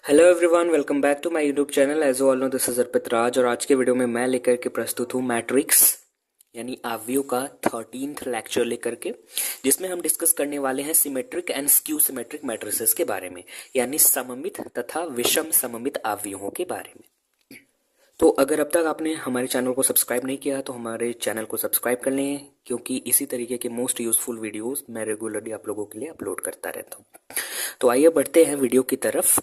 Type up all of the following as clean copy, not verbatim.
Hello everyone, welcome back to my YouTube channel. As all know this is Arpit Raj और आज के video में मैं लेकर के प्रस्तुत हूँ मैट्रिक्स यानी आव्यूह का 13th लेक्चर लेकर के, जिसमें हम डिस्कस करने वाले हैं symmetric and skew symmetric matrices के बारे में, यानी सममित तथा विषम सममित आव्यूहों के बारे में। तो अगर अब तक आपने हमारे चैनल को सब्सक्राइब नहीं किया तो हमारे चैनल को सब्सक्राइब कर लें, क्योंकि इसी तरीके के मोस्ट यूजफुल वीडियोस मैं रेगुलरली आप लोगों के लिए अपलोड करता रहता हूँ। तो आइए बढ़ते हैं वीडियो की तरफ।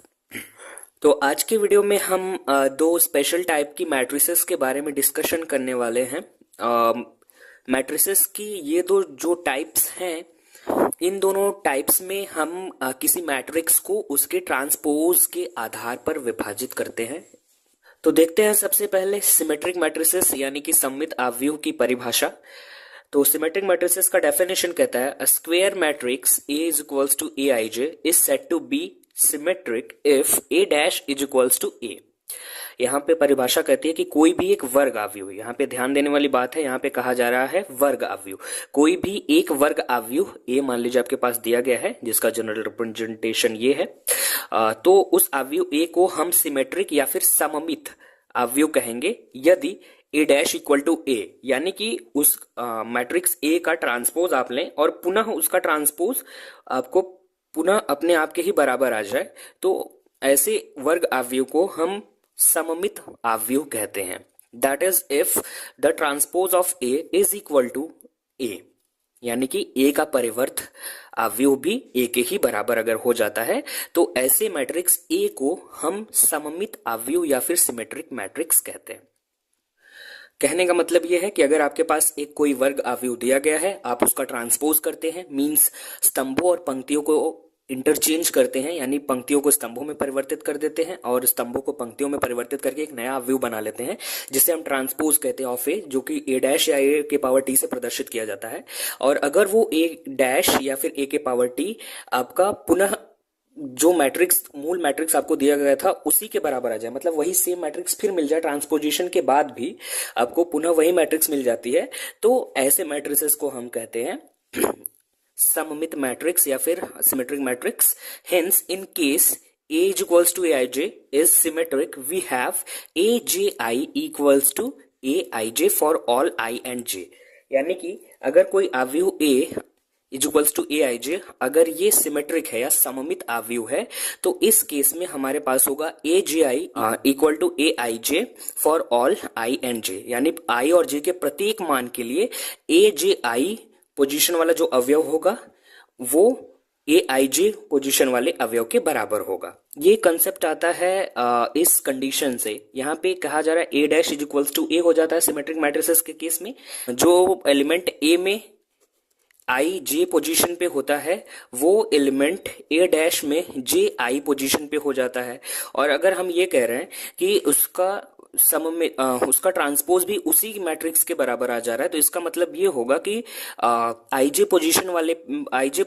तो आज के वीडियो में हम दो स्पेशल टाइप की मैट्रिसेस के बारे में डिस्कशन करने वाले हैं। मैट्रिसेस की ये दो जो टाइप्स हैं, इन दोनों टाइप्स में हम किसी मैट्रिक्स को उसके ट्रांसपोज के आधार पर विभाजित करते हैं। तो देखते हैं सबसे पहले सिमेट्रिक मैट्रिसेस यानी कि सममित आव्यूह की परिभाषा। तो सिमेट्रिक मैट्रिसेस का डेफिनेशन कहता है, a square matrix A is equals to Aij is said to be symmetric if A dash is equals to A। यहाँ पे परिभाषा कहती है कि कोई भी एक वर्ग आव्यूह, यहाँ पे ध्यान देने वाली बात है, यहाँ पे कहा जा रहा है वर्ग आव्यूह, कोई भी एक वर्ग आव्यूह A मान लीजिए आपके पास दिया गया है जिसका जनरल रिप्रेजेंटेशन ये है, तो उस आव्यूह A को हम सिमेट्रिक या फिर सममित आव्यूह कहेंगे यदि A dash equal to A, यानी कि उस मैट्रिक्स A का ट्रांसपोज आप लें और पुनः उसका ट्रांसपोज आपको पुनः अपने आप के ही बराबर आ जाए, तो ऐसे वर्ग आव्यूह को हम सममित आव्यूह कहते हैं। That is if the transpose of A is equal to A, यानी कि A का परिवर्त आव्यूह भी A के ही बराबर अगर हो जाता है तो ऐसे मैट्रिक्स A को हम सममित आव्यूह या फिर सिमेट्रिक मैट्रिक्स कहते हैं। कहने का मतलब यह है कि अगर आपके पास एक कोई वर्ग आव्यूह दिया गया है, आप उसका ट्रांसपोज करते हैं, मींस स्तंभों और पंक्तियों को इंटरचेंज करते हैं, यानी पंक्तियों को स्तंभों में परिवर्तित कर देते हैं और स्तंभों को पंक्तियों में परिवर्तित करके एक नया आव्यूह बना लेते हैं, जिसे हम ट्रांसपोज कहते हैं ऑफ ए, जो कि A डैश या A के पावर T से प्रदर्शित किया जाता है। और अगर वो A डैश या फिर A के पावर T आपका पुनः जो मैट्रिक्स मूल मैट्रिक्स आपको दिया गया था उसी के बराबर आ जाए, मतलब वही सेम मैट्रिक्स फिर मिल जाए, ट्रांसपोजिशन के बाद भी आपको पुनः वही मैट्रिक्स मिल जाती है, तो ऐसे मैट्रिसेस को हम कहते हैं सममित मैट्रिक्स या फिर symmetric matrix. Hence in case A is equals to Aij is symmetric, we have Aji equals to Aij for all I and J। यानी कि अगर कोई आव्यूह A is equals to Aij, अगर ये सिमेट्रिक है या सममित आव्यूह है, तो इस केस में हमारे पास होगा Aji equal to Aij all all I and J, यानी I और J के प्रत्येक मान के लिए Aji पोजीशन वाला जो अवयव होगा वो Aij पोजीशन वाले अवयव के बराबर होगा। ये कंसेप्ट आता है इस कंडीशन से, यहाँ पे कहा जा रहा है A dash is equals to A हो जाता है सिमेट्रिक मैट्रिसेस के केस में, जो एलिमेंट A में आई जे पोजीशन पे होता है वो एलिमेंट A डैश में जे आई पोजीशन पे हो जाता है। और अगर हम ये कह रहे हैं कि उसका सम में उसका ट्रांसपोज भी उसी मैट्रिक्स के बराबर आ जा रहा है, तो इसका मतलब ये होगा कि आईजे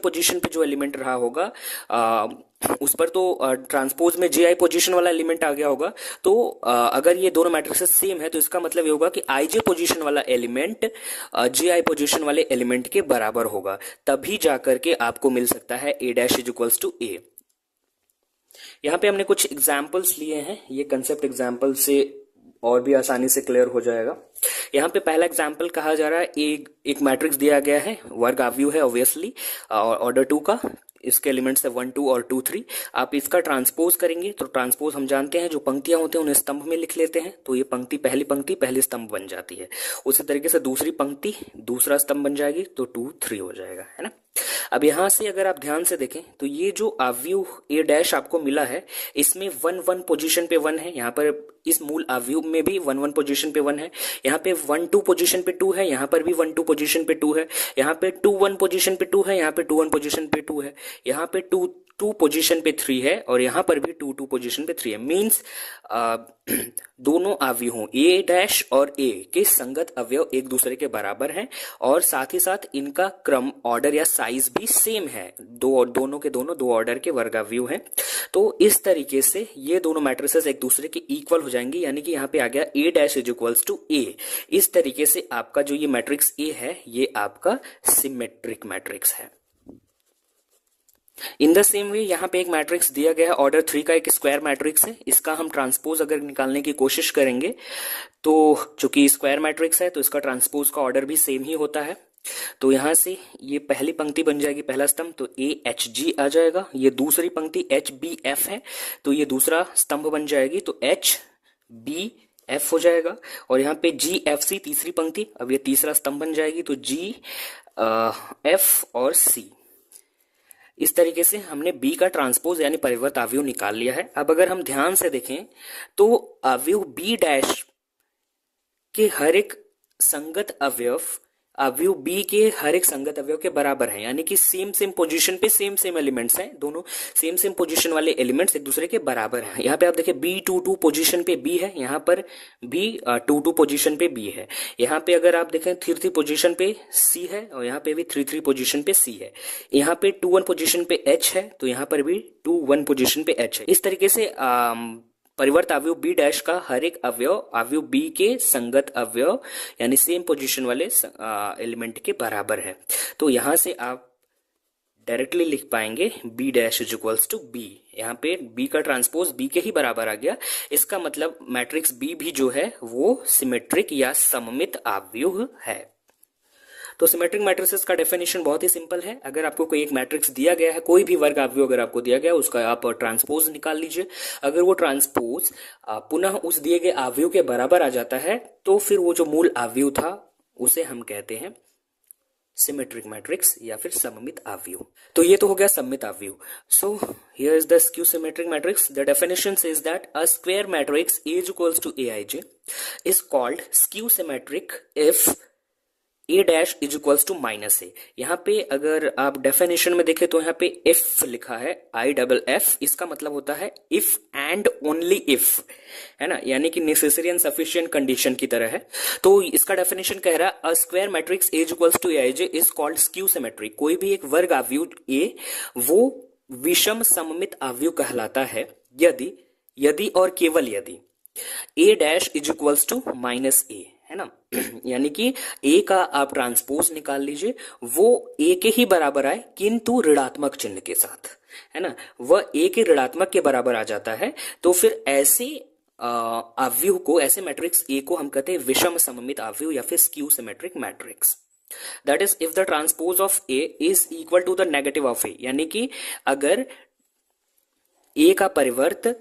पोजीशन पे जो एलिमेंट रहा होगा उस पर तो ट्रांसपोज में जे आई पोजीशन वाला एलिमेंट आ गया होगा। तो अगर ये दोनों मैट्रिसेस सेम है तो इसका मतलब ये होगा कि आईजे पोजीशन वाला एलिमेंट जे आई पोजीशन वाले एलिमेंट के बराबर होगा, तभी जाकर के आपको मिल सकता है A dash is equals to A। यहाँ पे हमने कुछ एग्जाम्पल्स लिए हैं, ये कंसेप्ट एग्जाम्पल से और भी आसानी से क्लियर हो जाएगा। यहाँ पे पहला एग्जाम्पल कहा जा रहा है, एक मैट्रिक्स दिया गया है, वर्ग आव्यूह है ऑब्वियसली, ऑर्डर 2 का, इसके एलिमेंट्स है 1 2 और 2 3। आप इसका ट्रांसपोज करेंगे तो ट्रांसपोज हम जानते हैं जो पंक्तियां होते हैं उन्हें स्तंभ में लिख लेते हैं, तो ये पंक्ति पहली स्तंभ बन जाती है। उसी तरीके से दूसरी पंक्ति दूसरा स्तंभ बन जाएगी, तो 2 3 हो जाएगा, है ना। अब यहां से अगर आप ध्यान से देखें तो ये जो आव्यूह A डैश आपको मिला है इसमें 1 1 पोजीशन पे 1 है, यहाँ पर इस मूल आव्यूह में भी 1 1 पोजीशन पे 1 है, यहाँ पे 1 2 पोजीशन पे 2 है, यहाँ पर भी 1 2 पोजीशन पे 2 है, यहाँ पे 2 1 पोजीशन पे 2 है, यहाँ पे 2 1 पोजीशन पे 2 है, यहाँ पे 2 2 पोजीशन पे 3 है और यहाँ पर भी 2 2 पोजीशन पे 3 है। मींस दोनों आव्यूहों A डैश और A के संगत अवयव एक दूसरे के बराबर हैं और साथ ही साथ इनका क्रम, ऑर्डर या साइज भी सेम है, दोनों के दोनों 2 ऑर्डर के वर्ग आव्यूह हैं। तो इस तरीके से ये दोनों मैट्रिसेस एक दूसरे के इक्वल हो जाएंगे, यानी कि यहाँ पे आ गया A dash is equals to A। इस तरीके से आपका जो ये मैट्रिक्स A है ये आपका सिमेट्रिक मैट्रिक्स है। इन द सेम वे यहाँ पे एक मैट्रिक्स दिया गया है, ऑर्डर 3 का एक स्क्वायर मैट्रिक्स है। इसका हम ट्रांसपोज अगर निकालने की कोशिश करेंगे तो चूंकि स्क्वायर मैट्रिक्स है तो इसका ट्रांसपोज का ऑर्डर भी सेम ही होता है। तो यहां से ये पहली पंक्ति बन जाएगी, पहला स्तंभ, तो ए एच जी आ जाएगा। ये दूसरी पंक्ति एच बी एफ है तो ये दूसरा स्तंभ बन जाएगी, तो एच बी एफ हो जाएगा। और यहाँ पे जी एफ सी तीसरी पंक्ति, अब ये तीसरा स्तंभ बन जाएगी, तो जी एफ और सी। इस तरीके से हमने बी का ट्रांसपोज यानी परिवर्त अवयव निकाल लिया है। अब अगर हम ध्यान से देखें तो अवयव बी डैश के हर एक संगत अवयव बी के हर एक संगत अवयव के बराबर है, यानी कि सेम सेम पोजीशन पे सेम एलिमेंट्स हैं, दोनों सेम पोजीशन वाले एलिमेंट्स एक दूसरे के बराबर हैं। यहाँ पे आप देखिए बी 2 पोजीशन पे बी है, यहाँ पर बी 2 पोजीशन पे बी है। यहाँ पे अगर आप देखें 3 पोजीशन पे सी है और यहाँ पे भी 3 पोजीशन पे सी है। यहाँ पे 2 पोजीशन पे एच है तो यहाँ पर भी 2 पोजीशन पे एच है। इस तरीके से परिवर्त अवयव बी डैश का हर एक अवयव बी के संगत अवयव यानी सेम पोजीशन वाले एलिमेंट के बराबर है। तो यहां से आप डायरेक्टली लिख पाएंगे B dash is equals to B. यहाँ पे बी का ट्रांसपोज बी के ही बराबर आ गया। इसका मतलब मैट्रिक्स बी भी जो है वो सिमेट्रिक या सममित अवयव है। तो सिमेट्रिक मैट्रिसेस का डेफिनेशन बहुत ही सिंपल है। अगर आपको कोई एक मैट्रिक्स दिया गया है, कोई भी वर्ग अवयव अगर आपको दिया गया है, उसका आप ट्रांसपोज निकाल लीजिए। अगर वो ट्रांसपोज पुनः उस दिए गए अवयव के बराबर आ जाता है तो फिर वो जो मूल अवयव था उसे हम कहते हैं सिमेट्रिक मैट्रिक्स या फिर सममित अवयव। तो ये तो हो गया सममित अवयव। So here is the skew symmetric matrix. The definition says that a square matrix A is equals to Aij is called skew symmetric if A dash is equals to minus A. यहाँ पे अगर आप definition में देखें तो यहाँ पे if लिखा है, IFF, इसका मतलब होता है इफ एंड ओनली इफ, है ना, यानी कि नेसेसरी एंड सफिशिएंट कंडीशन की तरह है। तो इसका डेफिनेशन कह रहा है a square matrix A is equals to Aij is called skew symmetric. कोई भी एक वर्ग अवयव ए वो विषम सममित अवयव कहलाता है यदि और केवल यदि A dash is equals to minus A, है ना, यानी कि ए का आप ट्रांसपोज निकाल लीजिए, वो ए के ही बराबर आए किंतु ऋणात्मक चिन्ह के साथ, है ना, वह ए के ऋणात्मक के बराबर आ जाता है। तो फिर ऐसे अवयव को, ऐसे मैट्रिक्स ए को हम कहते हैं विषम सममित अवयव या फिर skew symmetric matrix. That is if the transpose of A is equal to the negative of A, यानी कि अगर ए का परिवर्त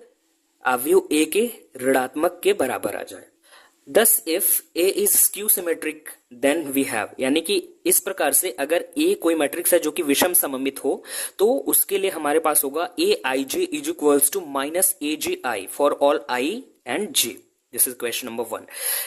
अवयव ए के ऋणात्मक के बराबर आ जाए। Thus, if A is skew symmetric, then we have, यानी कि इस प्रकार से अगर A कोई मैट्रिक्स है जो कि विषम सममित हो तो उसके लिए हमारे पास होगा Aij is equals to minus Abi for all I and J। This is question number 1।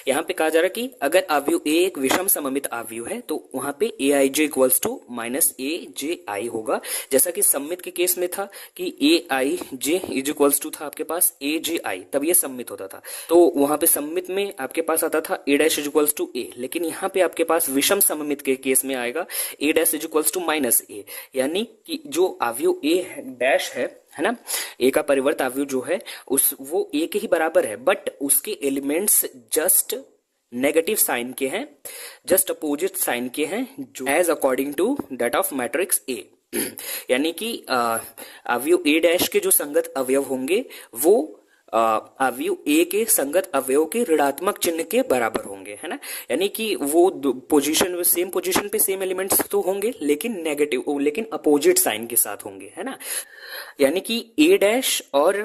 यहाँ पे कहा जा रहा है कि अगर अवयव ए एक विषम सममित अवयव है तो वहां पे Aij equals to minus Aj होगा, जैसा कि सममित के केस में था कि Aij इज इक्वल्स टू था आपके पास Aj, तब ये सममित होता था। तो वहां पे सममित में आपके पास आता था A dash is equals to A, लेकिन यहाँ पे आपके पास विषम सममित के केस में आएगा A dash is equals to minus A, यानी कि जो अवयव ए डैश है ना, ए का परिवर्त अवयव जो है वो ए के ही बराबर है, बट उसके एलिमेंट्स जस्ट नेगेटिव साइन के हैं, जस्ट अपोजिट साइन के हैं, जो as according to that of matrix A. यानी कि अवयव ए डैश के जो संगत अवयव होंगे वो अवयव ए के संगत अवयव के ऋणात्मक चिन्ह के बराबर होंगे, है ना, यानी कि वो पोजीशन सेम पोजीशन पे सेम एलिमेंट्स तो होंगे लेकिन नेगेटिव, लेकिन अपोजिट साइन के साथ होंगे, है ना, यानी कि ए डैश और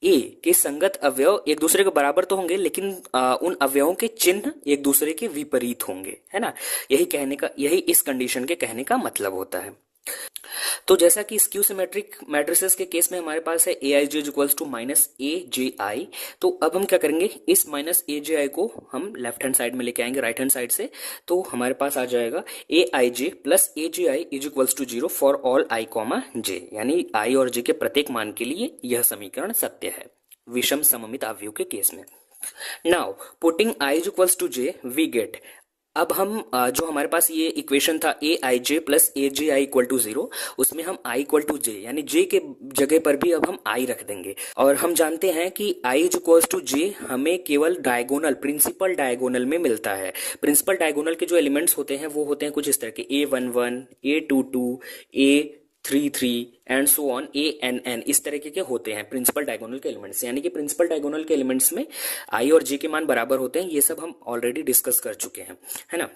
ए के संगत अवयव एक दूसरे के बराबर तो होंगे लेकिन उन अवयवों के चिन्ह एक दूसरे के विपरीत होंगे, है ना, यही इस कंडीशन के कहने का मतलब होता है। तो जैसा कि स्क्यू सिमेट्रिक मैट्रिसेस के केस में हमारे पास है Aij equals to minus Aj, तो अब हम क्या करेंगे, इस माइनस Aj को हम लेफ्ट हैंड साइड में लेके आएंगे राइट हैंड साइड से, तो हमारे पास आ जाएगा Aij plus Aj is equals to 0 for all i comma j, यानी i और j के प्रत्येक मान के लिए यह समीकरण सत्य है विषम सममित अवयव के केस में। Now putting i is equals to j we get, अब हम जो हमारे पास ये इक्वेशन था Aij plus Aj equal to 0, उसमें हम i इक्वल टू j यानी j के जगह पर भी अब हम i रख देंगे, और हम जानते हैं कि i इक्वल्स टू j हमें केवल डायगोनल, प्रिंसिपल डायगोनल में मिलता है। प्रिंसिपल डायगोनल के जो एलिमेंट्स होते हैं वो होते हैं कुछ इस तरह के A11, A22, 3 3 and so on ANN इस तरीके के होते हैं प्रिंसिपल डायगोनल के एलिमेंट्स। यानी कि प्रिंसिपल डायगोनल के एलिमेंट्स में I और J के मान बराबर होते हैं, ये सब हम ऑलरेडी डिस्कस कर चुके हैं, है ना।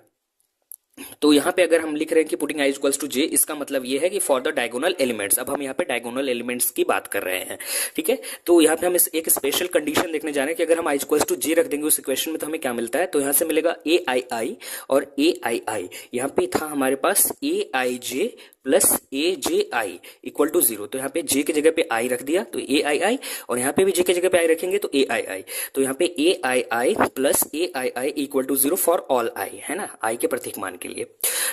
तो यहाँ पे अगर हम लिख रहे हैं कि putting I equals to J, इसका मतलब ये है कि फॉर द डायगोनल एलिमेंट्स, अब हम यहाँ पे डायगोनल एलिमेंट्स की बात कर रहे हैं, ठीक है। तो यहाँ पे हम एक स्पेशल कंडीशन देखने जा रहे हैं कि अगर हम I इक्वल्स टू J रख देंगे उस इक्वेशन में तो हमें क्या मिलता है। तो यहाँ से मिलेगा AII और AII, यहाँ पे था हमारे पास AIJ plus AJI equal to 0। तो यहाँ पे J की जगह पे I रख दिया तो AII, और यहाँ पे भी J की जगह पे I रखेंगे तो AII। तो यहाँ पे AII plus AII equal to 0 for all I, है ना, I के प्रत्येक मान के लिए।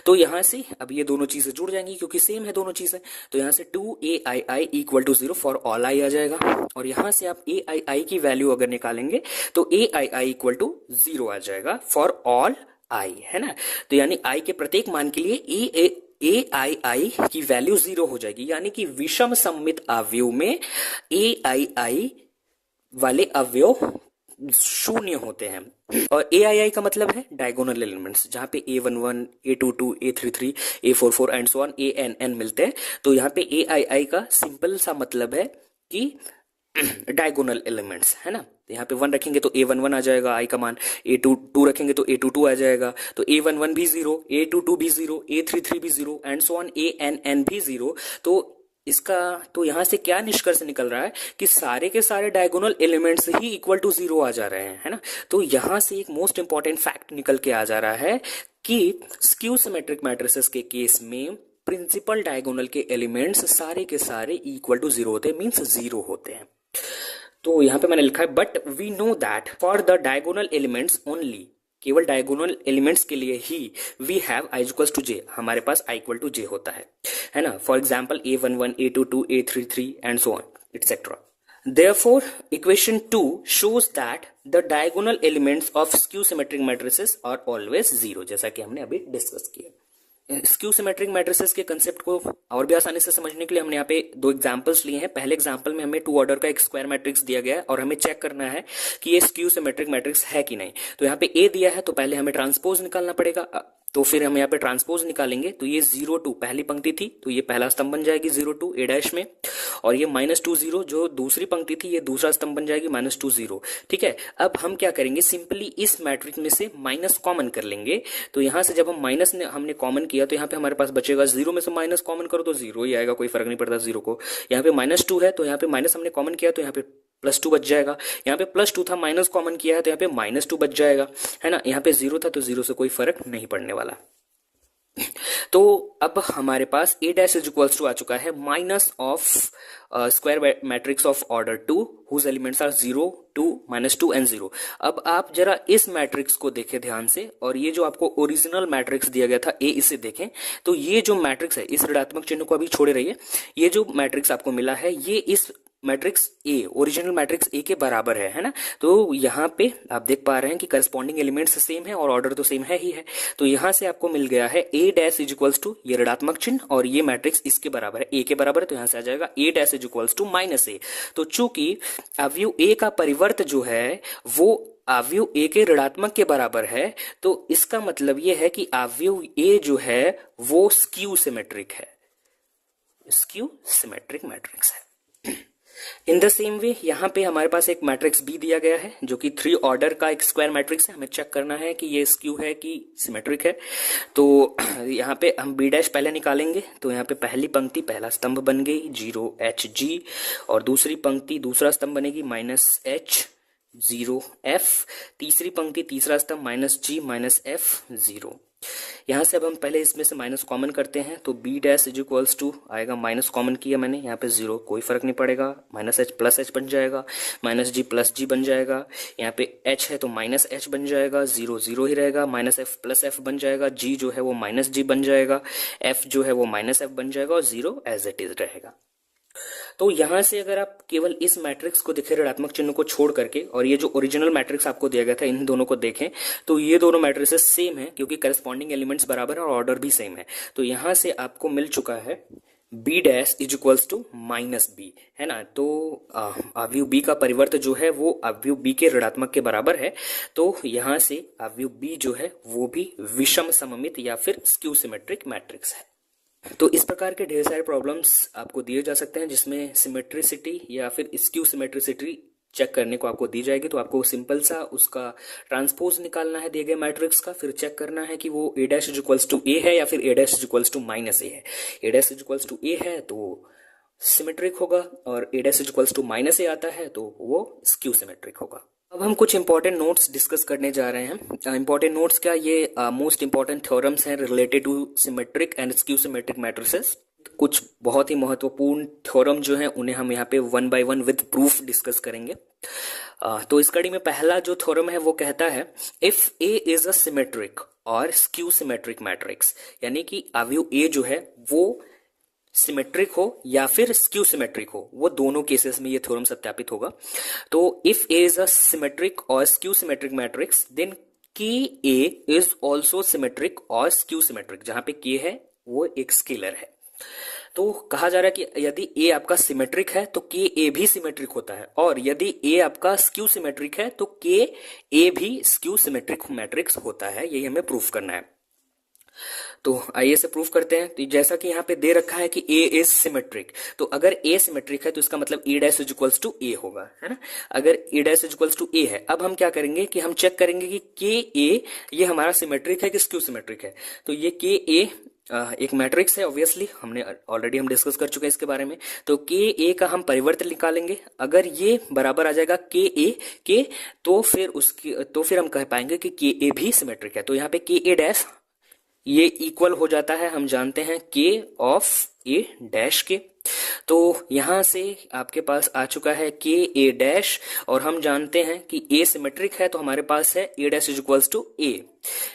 तो यहाँ से अब ये दोनों चीजें जुड़ जाएंगी क्योंकि सेम है दोनों चीजें। तो यहाँ से 2AII equal to 0 for all I आ जाएगा, और यहाँ से आप AII की वैल्यू अगर निकालेंगे तो AII इक्वल टू 0 आ जाएगा फॉर ऑल I, है ना। तो यानी I के प्रत्येक मान के लिए AII की वैल्यू 0 हो जाएगी, यानी कि विषम सममित अवयव में AII वाले अवयव शून्य होते हैं। और AII का मतलब है डायगोनल एलिमेंट्स, जहां पे A11, A22, A33, A44 and so on ANN मिलते हैं। तो यहाँ पे AII का सिंपल सा मतलब है कि डायगोनल एलिमेंट्स, है ना। यहाँ पे 1 रखेंगे तो A11 आ जाएगा I का मान, A22 रखेंगे तो A22 आ जाएगा, तो A11 भी 0, A22 भी 0, A33 भी 0 एंड सो ऑन ANN भी 0। तो इसका तो यहाँ से क्या निष्कर्ष निकल रहा है कि सारे के सारे डायगोनल एलिमेंट्स ही इक्वल टू 0 आ जा रहे हैं, है ना। तो यहाँ से एक मोस्ट इंपॉर्टेंट फैक्ट निकल के आ जा रहा है कि स्क्यू सिमेट्रिक मैट्रिसेस के केस में प्रिंसिपल डायगोनल के एलिमेंट्स सारे के सारे इक्वल टू 0 होते हैं, मीन्स 0 होते हैं। तो यहाँ पे मैंने लिखा है but we know that for the diagonal elements only, केवल डायगोनल एलिमेंट्स के लिए ही we have I equals to J, हमारे पास I इक्वल टू J होता है ना। For example A11, A22, A33 and so on etcetera. Therefore, equation 2 shows that the diagonal elements of skew symmetric matrices are always 0, जैसा कि हमने अभी discuss किया। स्क्यू सिमेट्रिक मैट्रिसेस के कंसेप्ट को और भी आसानी से समझने के लिए हमने यहाँ पे 2 एग्जांपल्स लिए हैं। पहले एग्जांपल में हमें 2 ऑर्डर का एक स्क्वायर मैट्रिक्स दिया गया है और हमें चेक करना है कि ये स्क्यू सिमेट्रिक मैट्रिक्स है कि नहीं। तो यहाँ पे A दिया है तो पहले हमें ट्रांसपोज निकालना पड़ेगा, तो फिर हम यहाँ पे ट्रांसपोज निकालेंगे तो ये 0 2 पहली पंक्ति थी तो ये पहला स्तंभ बन जाएगी 0 2 A डैश में, और ये -2 0 जो दूसरी पंक्ति थी ये दूसरा स्तंभ बन जाएगी -2 0, ठीक है। अब हम क्या करेंगे, सिंपली इस मैट्रिक्स में से माइनस कॉमन कर लेंगे। तो यहाँ से जब हम माइनस ने हमने कॉमन किया तो यहाँ पे हमारे पास बचेगा 0 में से माइनस कॉमन करो तो 0 ही आएगा, कोई फर्क नहीं पड़ता 0 को। यहाँ पे -2 है तो यहाँ पे माइनस हमने कॉमन किया तो यहाँ पे +2 बच जाएगा। यहाँ पे +2 था माइनस कॉमन किया है तो यहाँ पे -2 बच जाएगा, है ना। यहाँ पे 0 था तो 0 से कोई फर्क नहीं पड़ने वाला। तो अब हमारे पास A dash is equals to आ चुका है minus of square matrix of order 2 whose elements are 0 2 -2 and 0। अब आप जरा इस मैट्रिक्स को देखें ध्यान से, और ये जो आपको ओरिजिनल मैट्रिक्स दिया गया था A, इसे देखें। तो ये जो मैट्रिक्स है, इस ऋणात्मक चिन्ह को अभी छोड़े रहिए, ये जो मैट्रिक्स आपको मिला है ये इस matrix A, original matrix A के बराबर है ना। तो यहाँ पे आप देख पा रहे हैं कि करस्पॉन्डिंग एलिमेंट्स सेम है और ऑर्डर तो सेम है ही है। तो यहाँ से आपको मिल गया है A dash is equals to ये ऋणात्मक चिन्ह और ये मैट्रिक्स इसके बराबर है, A के बराबर है। तो यहाँ से आ जाएगा A dash is equals to -A। तो चूंकि अवयव A का परिवर्त जो है वो अवयव A के ऋणात्मक के बराबर है, तो इसका मतलब ये है कि अवयव A जो है वो स्क्यू सिमेट्रिक है, स्क्यू सिमेट्रिक मैट्रिक्स है। इन द सेम वे यहाँ पे हमारे पास एक मैट्रिक्स B दिया गया है जो कि 3 ऑर्डर का एक स्क्वायर मैट्रिक्स है। हमें चेक करना है कि ये स्क्यू है कि सिमेट्रिक है। तो यहाँ पे हम B डैश पहले निकालेंगे, तो यहाँ पे पहली पंक्ति पहला स्तंभ बन गई 0HG, और दूसरी पंक्ति दूसरा स्तंभ बनेगी -H 0F, तीसरी पंक्ति तीसरा स्तंभ -G -F 0। यहाँ से अब हम पहले इसमें से माइनस कॉमन करते हैं, तो B dash is equals to आएगा, माइनस कॉमन किया मैंने, यहाँ पे 0 कोई फर्क नहीं पड़ेगा, -H प्लस H बन जाएगा, -G प्लस G बन जाएगा, यहाँ पे H है तो -H बन जाएगा, 0 0 ही रहेगा, -F प्लस F बन जाएगा, G जो है वो -G बन जाएगा, F जो है वो -F बन जाएगा और 0 एज इट इज रहेगा। तो यहां से अगर आप केवल इस मैट्रिक्स को देखें ऋणात्मक चिन्ह को छोड़ करके, और ये जो ओरिजिनल मैट्रिक्स आपको दिया गया था इन दोनों को देखें, तो ये दोनों मैट्रिसेस सेम है क्योंकि करस्पॉन्डिंग एलिमेंट्स बराबर है और ऑर्डर भी सेम है। तो यहां से आपको मिल चुका है B dash is equals to -B, है ना। तो अवयव B का परिवर्त जो है वो अवयव B के ऋणात्मक के बराबर है। तो यहां से अवयव B जो है वो भी विषम सममित या फिर स्क्यू सिमेट्रिक मैट्रिक्स है। तो इस प्रकार के ढेर सारे प्रॉब्लम्स आपको दिए जा सकते हैं जिसमें सिमेट्रिसिटी या फिर स्क्यू सिमेट्रिसिटी चेक करने को आपको दी जाएगी। तो आपको सिंपल सा उसका ट्रांसपोज निकालना है दिए गए मैट्रिक्स का, फिर चेक करना है कि वो A dash is equals to A है या फिर A dash is equals to minus A है। A dash is equals to A है तो सिमेट्रिक होगा और A dash is equals to minus A आता है तो वो स्क्यू सिमेट्रिक होगा। अब हम कुछ इंपॉर्टेंट नोट्स डिस्कस करने जा रहे हैं। इंपॉर्टेंट नोट्स क्या, ये मोस्ट इंपॉर्टेंट थ्योरम्स हैं related to symmetric and skew symmetric matrices. कुछ बहुत ही महत्वपूर्ण थ्योरम जो हैं उन्हें हम यहाँ पे one by one with proof discuss करेंगे। तो इस कड़ी में पहला जो थ्योरम है वो कहता है if A is a symmetric और स्क्यू सिमेट्रिक मैट्रिक्स, यानी कि अवयव ए जो है वो सिमेट्रिक हो या फिर स्क्यू सिमेट्रिक हो, वो दोनों केसेस में ये थ्योरम सत्यापित होगा। तो if A is a symmetric और स्क्यू सिमेट्रिक मैट्रिक्स देन के ए इज ऑल्सो सिमेट्रिक और स्क्यू सिमेट्रिक, जहां पे के है वो एक स्केलर है। तो कहा जा रहा है कि यदि ए आपका सिमेट्रिक है तो के ए भी सिमेट्रिक होता है, और यदि ए आपका स्क्यू सिमेट्रिक है तो के ए भी स्क्यू सिमेट्रिक मैट्रिक्स होता है। यही हमें प्रूफ करना है। तो आइए से प्रूफ करते हैं। तो जैसा कि यहाँ पे दे रखा है कि ए इज सिमेट्रिक, तो अगर ए सिमेट्रिक है तो इसका मतलब ए डैश इज इक्वल्स टू ए होगा, है ना। अगर ए dash is equals to A है, अब हम क्या करेंगे कि हम चेक करेंगे कि के ए ये हमारा सिमेट्रिक है कि स्क्यू सिमेट्रिक है। तो ये के ए एक मैट्रिक्स है, ऑब्वियसली हमने ऑलरेडी हम डिस्कस कर चुके हैं इसके बारे में। तो के ए का हम परिवर्तन निकालेंगे, अगर ये बराबर आ जाएगा के ए के, तो फिर हम कह पाएंगे कि के ए भी सिमेट्रिक है। तो यहाँ पे के ए डैश ये इक्वल हो जाता है, हम जानते हैं के ऑफ ए डैश के। तो यहां से आपके पास आ चुका है के ए डैश, और हम जानते हैं कि ए सिमेट्रिक है तो हमारे पास है A dash is equals to A,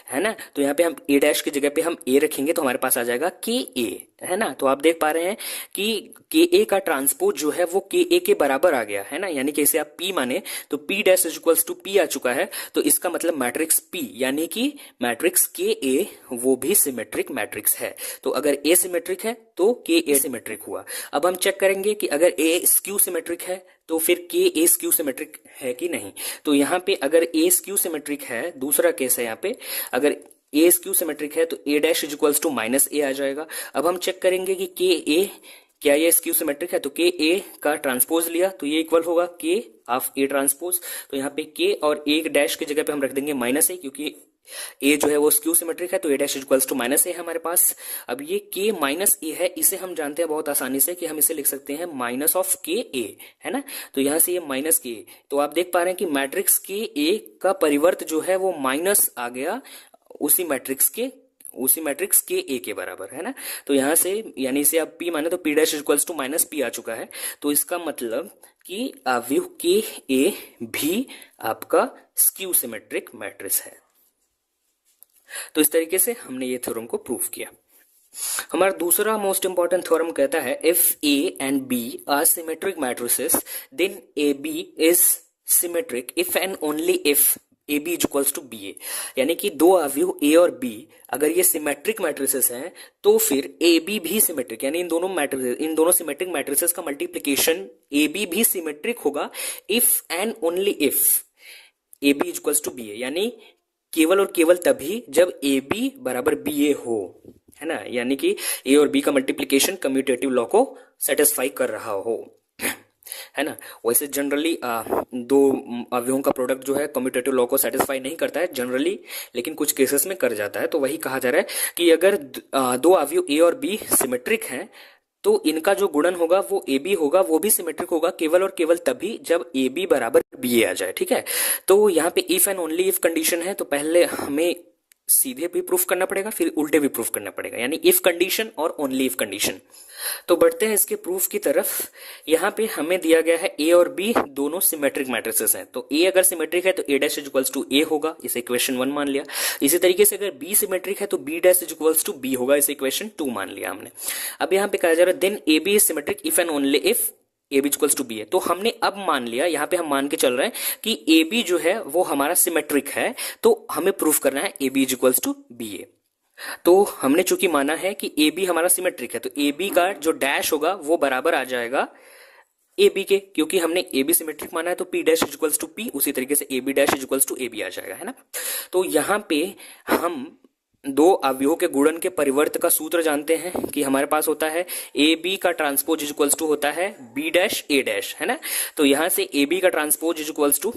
है ना। तो यहाँ पे हम ए डैश की जगह पे हम ए रखेंगे तो हमारे पास आ जाएगा के ए, है ना। तो आप देख पा रहे हैं कि के ए का ट्रांसपोज जो है वो के ए के बराबर आ गया, है ना। यानी कि इसे आप पी माने तो P dash is equals to P आ चुका है। तो इसका मतलब मैट्रिक्स पी यानी कि मैट्रिक्स के ए वो भी सिमेट्रिक मैट्रिक्स है। तो अगर ए सिमेट्रिक है तो के ए सिमेट्रिक हुआ। अब हम चेक करेंगे कि अगर ए स्क्यू सिमेट्रिक है तो फिर के ए स्क्यू सिमेट्रिक है कि नहीं। तो यहाँ पे अगर ए स्क्यू सिमेट्रिक है, दूसरा केस है यहाँ पे, अगर ए स्क्यू सिमेट्रिक है तो A dash is equals to minus A आ जाएगा। अब हम चेक करेंगे कि के ए क्या ये स्क्यू सिमेट्रिक है, तो के ए का ट्रांसपोज लिया तो ये इक्वल होगा के ऑफ ए ट्रांसपोज। तो यहाँ पे के और ए डैश की जगह पे हम रख देंगे माइनस ए, क्योंकि ए जो है वो स्क्यू सिमेट्रिक है तो A dash equals to minus A है हमारे पास। अब ये के माइनस ए है, इसे हम जानते हैं बहुत आसानी से कि हम इसे लिख सकते हैं माइनस ऑफ के ए, है ना। तो यहां से ये माइनस के, तो आप देख पा रहे हैं कि मैट्रिक्स के ए का परिवर्त जो है वो माइनस आ गया उसी मैट्रिक्स के ए के बराबर, है ना। तो यहां से यानी इसे आप पी माने तो P dash equals to minus P आ चुका है। तो इसका मतलब कि अवयव के ए भी आपका स्क्यू सिमेट्रिक मैट्रिक्स है। तो इस तरीके से हमने ये थ्योरम को प्रूव किया। हमारा दूसरा मोस्ट इंपॉर्टेंट थ्योरम कहता है if A and B are symmetric matrices then A B is symmetric if and only if A B is equals to B A. यानी कि दो अवयव ए और बी अगर ये सिमेट्रिक मैट्रिसेस हैं तो फिर ए बी भी सिमेट्रिक, यानी इन दोनों सिमेट्रिक मैट्रिसेस का मल्टीप्लीकेशन ए बी भी सिमेट्रिक होगा if and only if A B is equals to B A, यानी केवल और केवल तभी जब ए बी बराबर बी ए हो, है ना। यानी कि ए और बी का मल्टीप्लिकेशन कम्यूटेटिव लॉ को सेटिस्फाई कर रहा हो, है ना। वैसे जनरली दो अवयवों का प्रोडक्ट जो है कम्यूटेटिव लॉ को सेटिस्फाई नहीं करता है जनरली, लेकिन कुछ केसेस में कर जाता है। तो वही कहा जा रहा है कि अगर दो अवयव ए और बी सिमेट्रिक हैं तो इनका जो गुणन होगा वो ए बी होगा, वो भी सिमेट्रिक होगा केवल और केवल तभी जब ए बी बराबर बी ए आ जाए, ठीक है। तो यहाँ पे if and only if condition है, तो पहले हमें सीधे भी प्रूफ करना पड़ेगा फिर उल्टे भी प्रूफ करना पड़ेगा, यानी इफ कंडीशन और ओनली इफ कंडीशन। तो बढ़ते हैं इसके प्रूफ की तरफ। यहाँ पे हमें दिया गया है ए और बी दोनों सिमेट्रिक मैट्रिसेस हैं। तो ए अगर सिमेट्रिक है तो A dash is equals to ए होगा, इसे इक्वेशन 1 मान लिया। इसी तरीके से अगर बी सिमेट्रिक है तो B dash is equals to B होगा, इसे इक्वेशन 2 मान लिया हमने। अब यहाँ पे कहा जा रहा है then A B is symmetric if and only if A B equals to B है। तो हमने अब मान लिया, यहाँ पे हम मान के चल रहे हैं कि ए बी जो है वो हमारा सिमेट्रिक है, तो हमें प्रूफ करना है A B is equals to B A. तो हमने चूंकि माना है कि ए बी हमारा सिमेट्रिक है तो ए बी का जो डैश होगा वो बराबर आ जाएगा ए बी के, क्योंकि हमने ए बी सिमेट्रिक माना है तो P dash equals to P, उसी तरीके से A B dash equals to A B आ जाएगा, है ना। तो यहाँ पे हम दो अवयवों के गुणन के परिवर्त का सूत्र जानते हैं कि हमारे पास होता है ए बी का ट्रांसपोज इज इक्वल्स टू होता है बी डैश ए डैश, है ना। तो यहां से ए बी का ट्रांसपोज इज इक्वल्स टू,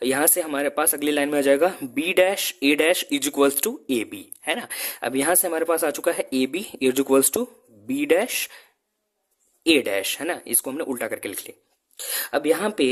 यहां से हमारे पास अगली लाइन में आ जाएगा B dash A dash is equals to A B, है ना। अब यहां से हमारे पास आ चुका है A B is equals to B dash A dash, है ना। इसको हमने उल्टा करके लिख लिया। अब यहाँ पे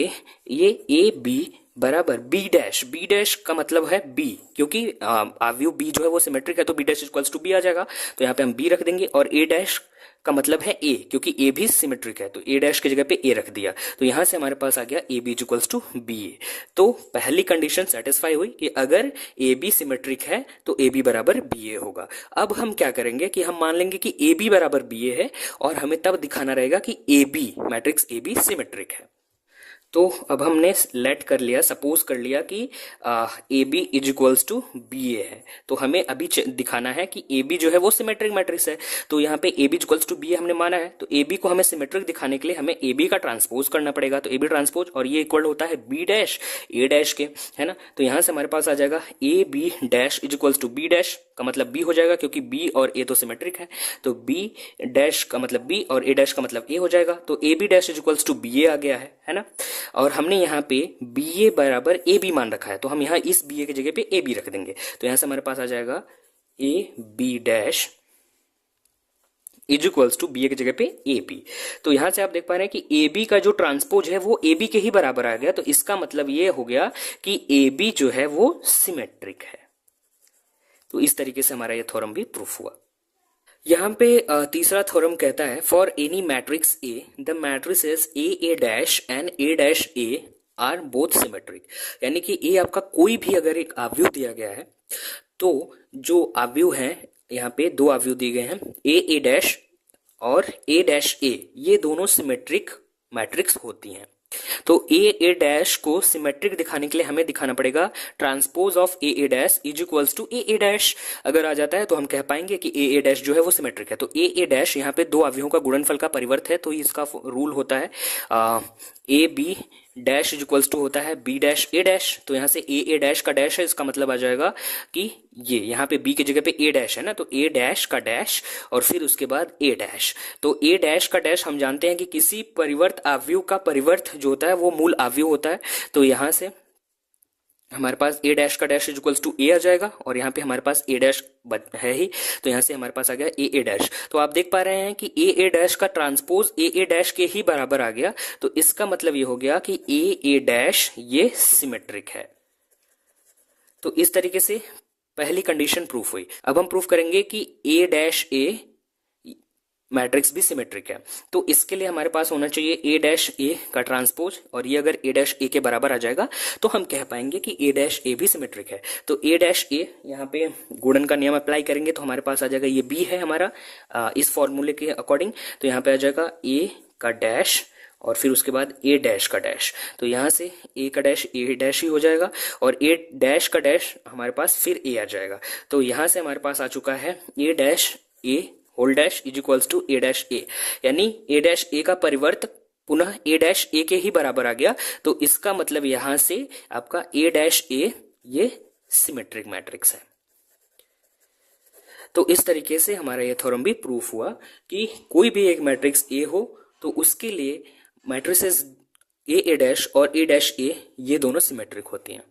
ये ए बी बराबर बी डैश का मतलब है बी, क्योंकि अवयव बी जो है वो सिमेट्रिक है तो B dash equals to B आ जाएगा। तो यहाँ पे हम बी रख देंगे, और ए डैश का मतलब है ए, क्योंकि ए भी सिमेट्रिक है तो ए डैश की जगह पे ए रख दिया। तो यहां से हमारे पास आ गया A B equals to B A. तो पहली कंडीशन सेटिस्फाई हुई कि अगर ए बी सिमेट्रिक है तो ए बी बराबर बी ए होगा। अब हम क्या करेंगे कि हम मान लेंगे कि ए बी बराबर बी ए है, और हमें तब दिखाना रहेगा कि A B matrix A B symmetric है। तो अब हमने लेट कर लिया, सपोज कर लिया कि A B is equals to B A है। तो हमें अभी दिखाना है कि ए बी जो है वो सिमेट्रिक मैट्रिक्स है। तो यहाँ पे A B equals to B A हमने माना है, तो ए बी को हमें सिमेट्रिक दिखाने के लिए हमें ए बी का ट्रांसपोज करना पड़ेगा। तो ए बी ट्रांसपोज, और ये इक्वल होता है बी डैश ए डैश के, है ना। तो यहाँ से हमारे पास आ जाएगा A B dash is equals to B dash का मतलब बी हो जाएगा, क्योंकि बी और ए तो सिमेट्रिक है। तो बी डैश का मतलब बी और ए डैश का मतलब ए हो जाएगा। तो A B dash is equals to B A आ गया है ना। और हमने यहाँ पे बी ए बराबर ए बी मान रखा है, तो हम यहाँ इस बी ए की जगह पे ए बी रख देंगे। तो यहां से हमारे पास आ जाएगा A B dash is equals to B A की जगह पे ए बी। तो यहां से आप देख पा रहे हैं कि ए बी का जो ट्रांसपोज है वो ए बी के ही बराबर आ गया। तो इसका मतलब ये हो गया कि ए बी जो है वो सिमेट्रिक है। तो इस तरीके से हमारा ये थ्योरम भी प्रूफ हुआ। यहाँ पे तीसरा थ्योरम कहता है for any matrix A the matrices A dash and A dash A R both symmetric. यानी कि ए आपका कोई भी अगर एक अवयव दिया गया है तो जो अवयव है, यहाँ पे दो अवयव दिए गए हैं ए डैश और ए डैश ए, ये दोनों सिमेट्रिक मैट्रिक्स होती हैं। तो ए डैश को सिमेट्रिक दिखाने के लिए हमें दिखाना पड़ेगा transpose of A dash is equals to A dash. अगर आ जाता है तो हम कह पाएंगे कि ए डैश जो है वो सिमेट्रिक है। तो ए डैश यहाँ पे दो अवयवों का गुणनफल का परिवर्त है, तो इसका रूल होता है A B dash is equals to होता है बी डैश ए डैश। तो यहाँ से ए डैश का डैश है, इसका मतलब आ जाएगा कि ये यहाँ पे बी की जगह पे ए डैश है ना, तो ए डैश का डैश और फिर उसके बाद ए डैश। तो ए डैश का डैश हम जानते हैं कि किसी परिवर्त अवयव का परिवर्त जो होता है वो मूल अवयव होता है। तो यहाँ से हमारे पास ए डैश का डैश इज इक्वल्स टू ए आ जाएगा, और यहाँ पे हमारे पास ए डैश है ही, तो यहाँ से हमारे पास आ गया ए डैश। तो आप देख पा रहे हैं कि ए डैश का ट्रांसपोज ए डैश के ही बराबर आ गया। तो इसका मतलब ये हो गया कि ए डैश ये सिमेट्रिक है। तो इस तरीके से पहली कंडीशन प्रूफ हुई। अब हम प्रूफ करेंगे कि ए डैश ए मैट्रिक्स भी सिमेट्रिक है। तो इसके लिए हमारे पास होना चाहिए ए डैश ए का ट्रांसपोज, और ये अगर ए डैश ए के बराबर आ जाएगा तो हम कह पाएंगे कि ए डैश ए भी सिमेट्रिक है। तो ए डैश ए, यहाँ पे गुणन का नियम अप्लाई करेंगे तो हमारे पास आ जाएगा ये बी है हमारा इस फॉर्मूले के अकॉर्डिंग। तो यहाँ पे आ जाएगा ए का डैश और फिर उसके बाद ए डैश का डैश। तो यहाँ से ए का डैश ए डैश ही हो जाएगा, और ए डैश का डैश हमारे पास फिर ए आ जाएगा। तो यहाँ से हमारे पास आ चुका है A dash A whole dash is equals to A dash A, यानी ए डैश ए का परिवर्त पुनः ए डैश ए के ही बराबर आ गया। तो इसका मतलब यहां से आपका ए डैश ए ये सिमेट्रिक मैट्रिक्स है। तो इस तरीके से हमारा ये थ्योरम भी प्रूफ हुआ कि कोई भी एक मैट्रिक्स ए हो तो उसके लिए मैट्रिसेस ए डैश और ए डैश ए ये दोनों सिमेट्रिक होती हैं।